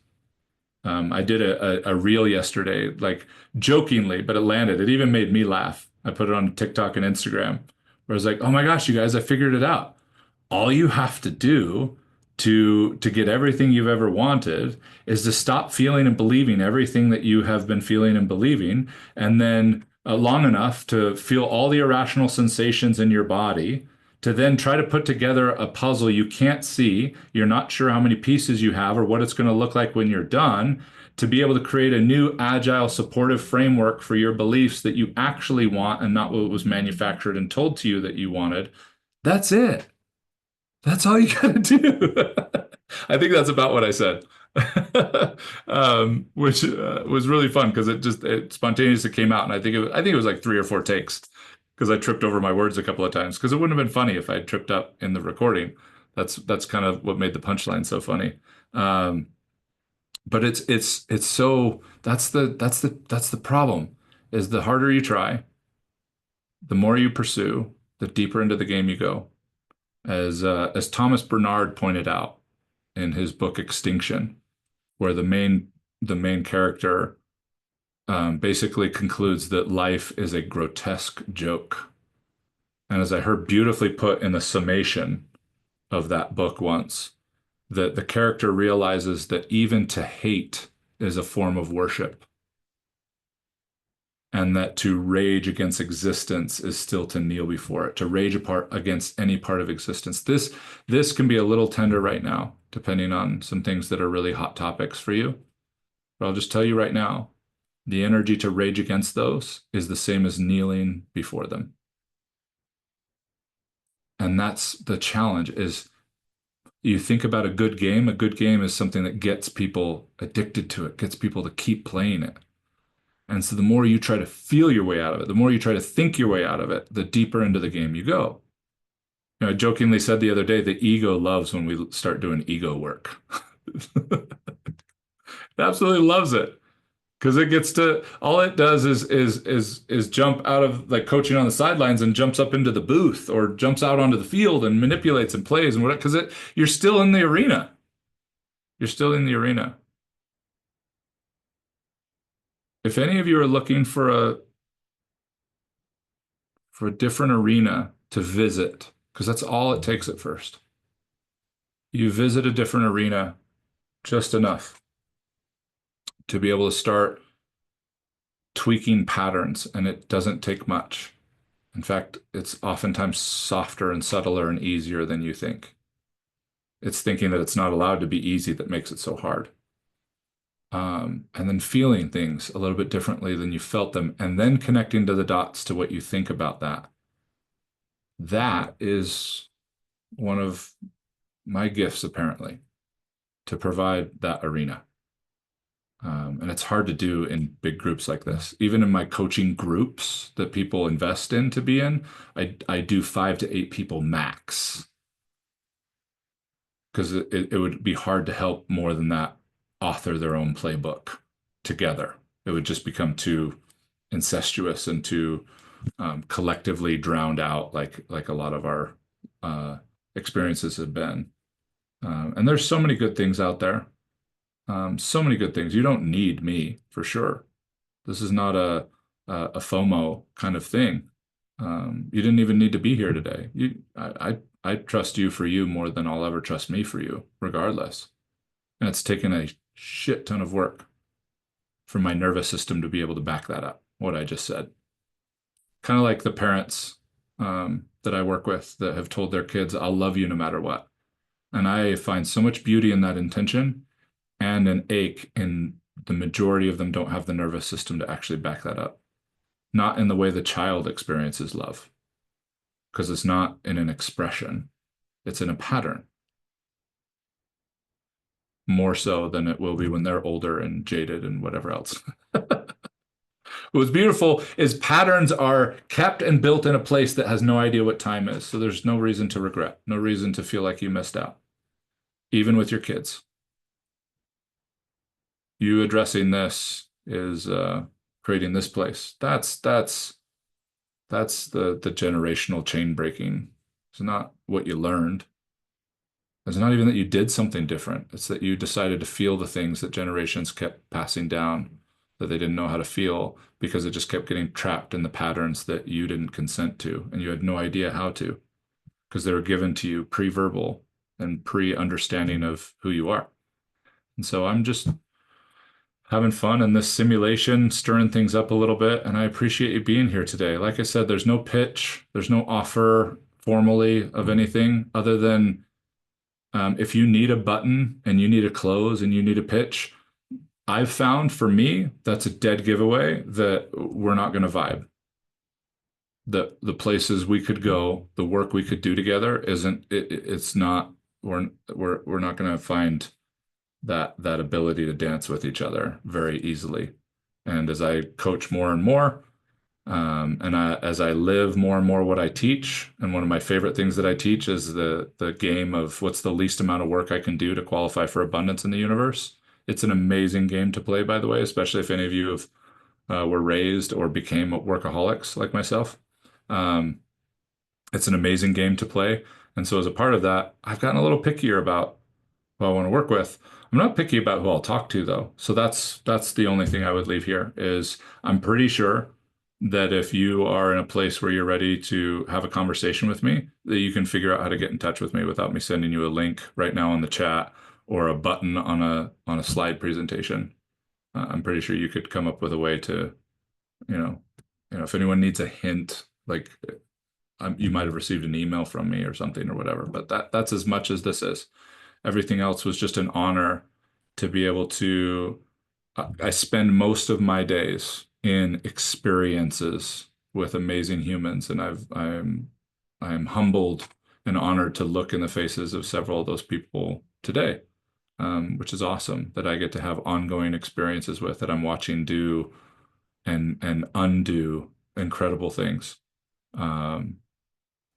I did a reel yesterday, like jokingly, but it landed. It even made me laugh. I put it on TikTok and Instagram, where I was like, "Oh my gosh, you guys, I figured it out. All you have to do to get everything you've ever wanted is to stop feeling and believing everything that you have been feeling and believing, and then long enough to feel all the irrational sensations in your body, to then try to put together a puzzle you can't see. You're not sure how many pieces you have or what it's going to look like when you're done, to be able to create a new agile supportive framework for your beliefs that you actually want and not what was manufactured and told to you that you wanted. That's it. That's all you gotta do." I think that's about what I said, which was really fun because it spontaneously came out, and I think it was like three or four takes because I tripped over my words a couple of times because it wouldn't have been funny if I had tripped up in the recording. That's kind of what made the punchline so funny. Um, but it's so that's the problem is the harder you try, the more you pursue, the deeper into the game you go. As Thomas Bernard pointed out in his book Extinction, where the main character basically concludes that life is a grotesque joke. And as I heard beautifully put in the summation of that book once, that the character realizes that even to hate is a form of worship, and that to rage against existence is still to kneel before it, to rage apart against any part of existence. This can be a little tender right now, depending on some things that are really hot topics for you. But I'll just tell you right now, the energy to rage against those is the same as kneeling before them. And that's the challenge is you think about a good game is something that gets people addicted to it, gets people to keep playing it. And so the more you try to feel your way out of it, the more you try to think your way out of it, the deeper into the game you go. I jokingly said the other day, the ego loves when we start doing ego work. It absolutely loves it because it gets to all it does is jump out of like coaching on the sidelines and jumps up into the booth or jumps out onto the field and manipulates and plays and what because it you're still in the arena. You're still in the arena. If any of you are looking for a different arena to visit, because that's all it takes at first. You visit a different arena just enough to be able to start tweaking patterns, and it doesn't take much. In fact, it's oftentimes softer and subtler and easier than you think. It's thinking that it's not allowed to be easy that makes it so hard. And then feeling things a little bit differently than you felt them, and then connecting to the dots to what you think about that. That is one of my gifts, apparently, to provide that arena. And it's hard to do in big groups like this. Even in my coaching groups that people invest in to be in, I do 5 to 8 people max because it would be hard to help more than that author their own playbook together. It would just become too incestuous and too collectively drowned out, like a lot of our uh, experiences have been. And there's so many good things out there. So many good things. You don't need me for sure. This is not a FOMO kind of thing. You didn't even need to be here today. I trust you for you more than I'll ever trust me for you, regardless. And it's taken a shit ton of work for my nervous system to be able to back that up, what I just said. Kind of like the parents that I work with that have told their kids, I'll love you no matter what. And I find so much beauty in that intention and an ache in the majority of them don't have the nervous system to actually back that up. Not in the way the child experiences love, because it's not in an expression, it's in a pattern, more so than it will be when they're older and jaded and whatever else. What's beautiful is patterns are kept and built in a place that has no idea what time is. So there's no reason to regret, no reason to feel like you missed out, even with your kids. You addressing this is creating this place. That's the generational chain breaking. It's not what you learned. It's not even that you did something different. It's that you decided to feel the things that generations kept passing down that they didn't know how to feel because it just kept getting trapped in the patterns that you didn't consent to and you had no idea how to because they were given to you pre-verbal and pre-understanding of who you are. And so I'm just having fun in this simulation, stirring things up a little bit. And I appreciate you being here today. Like I said, there's no pitch, there's no offer formally of anything other than if you need a button and you need a close and you need a pitch, I've found for me, that's a dead giveaway that we're not going to vibe. The places we could go, the work we could do together it's not, we're not going to find that ability to dance with each other very easily. And as I coach more and more, as I live more and more what I teach, and one of my favorite things that I teach is the game of what's the least amount of work I can do to qualify for abundance in the universe. It's an amazing game to play, by the way, especially if any of you have were raised or became workaholics like myself. Um, it's an amazing game to play. And so as a part of that, I've gotten a little pickier about who I want to work with. I'm not picky about who I'll talk to though. So that's the only thing I would leave here is I'm pretty sure that if you are in a place where you're ready to have a conversation with me, that you can figure out how to get in touch with me without me sending you a link right now on the chat or a button on a slide presentation. I'm pretty sure you could come up with a way to, you know, if anyone needs a hint, like you might have received an email from me or something or whatever, but that's as much as this is. Everything else was just an honor to be able to. I spend most of my days in experiences with amazing humans, and I'm humbled and honored to look in the faces of several of those people today, which is awesome that I get to have ongoing experiences with that I'm watching do and undo incredible things. Um,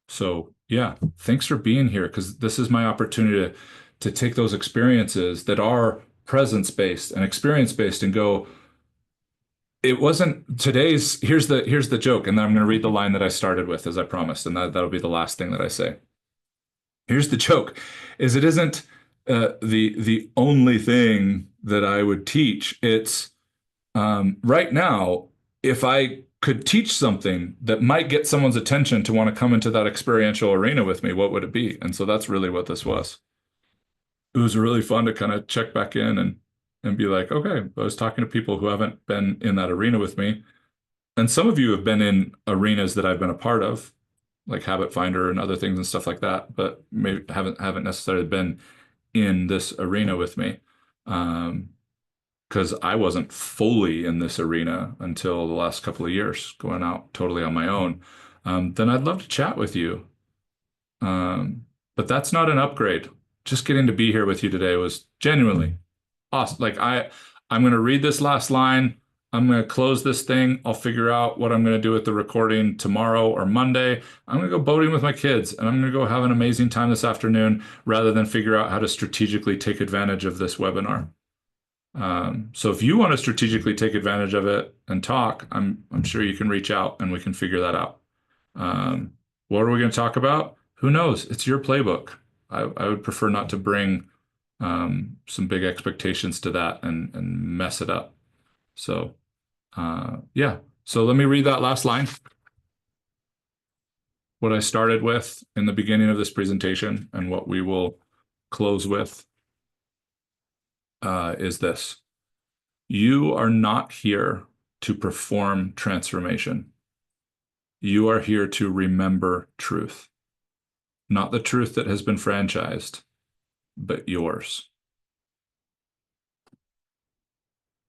so yeah, thanks for being here because this is my opportunity to take those experiences that are presence based and experience based and go, it wasn't today's, here's the joke, and then I'm going to read the line that I started with as I promised, and that'll be the last thing that I say. Here's the joke, is it isn't the only thing that I would teach. It's right now, if I could teach something that might get someone's attention to want to come into that experiential arena with me, what would it be? And so that's really what this was. It was really fun to kind of check back in and be like, okay, I was talking to people who haven't been in that arena with me. And some of you have been in arenas that I've been a part of, like Habit Finder and other things and stuff like that, but maybe haven't necessarily been in this arena with me. Because I wasn't fully in this arena until the last couple of years, going out totally on my own. Then I'd love to chat with you. But that's not an upgrade. Just getting to be here with you today was genuinely awesome. Like I'm going to read this last line. I'm going to close this thing. I'll figure out what I'm going to do with the recording tomorrow or Monday. I'm going to go boating with my kids and I'm going to go have an amazing time this afternoon rather than figure out how to strategically take advantage of this webinar. So if you want to strategically take advantage of it and talk, I'm sure you can reach out and we can figure that out. What are we going to talk about? Who knows? It's your playbook. I would prefer not to bring some big expectations to that and mess it up. So yeah. So let me read that last line. What I started with in the beginning of this presentation and what we will close with is this. You are not here to perform transformation. You are here to remember truth, not the truth that has been franchised, but yours.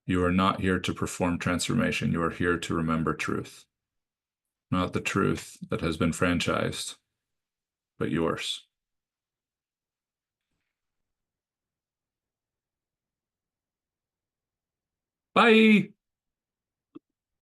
You are not here to perform transformation. You are here to remember truth, not the truth that has been franchised, but yours. Bye.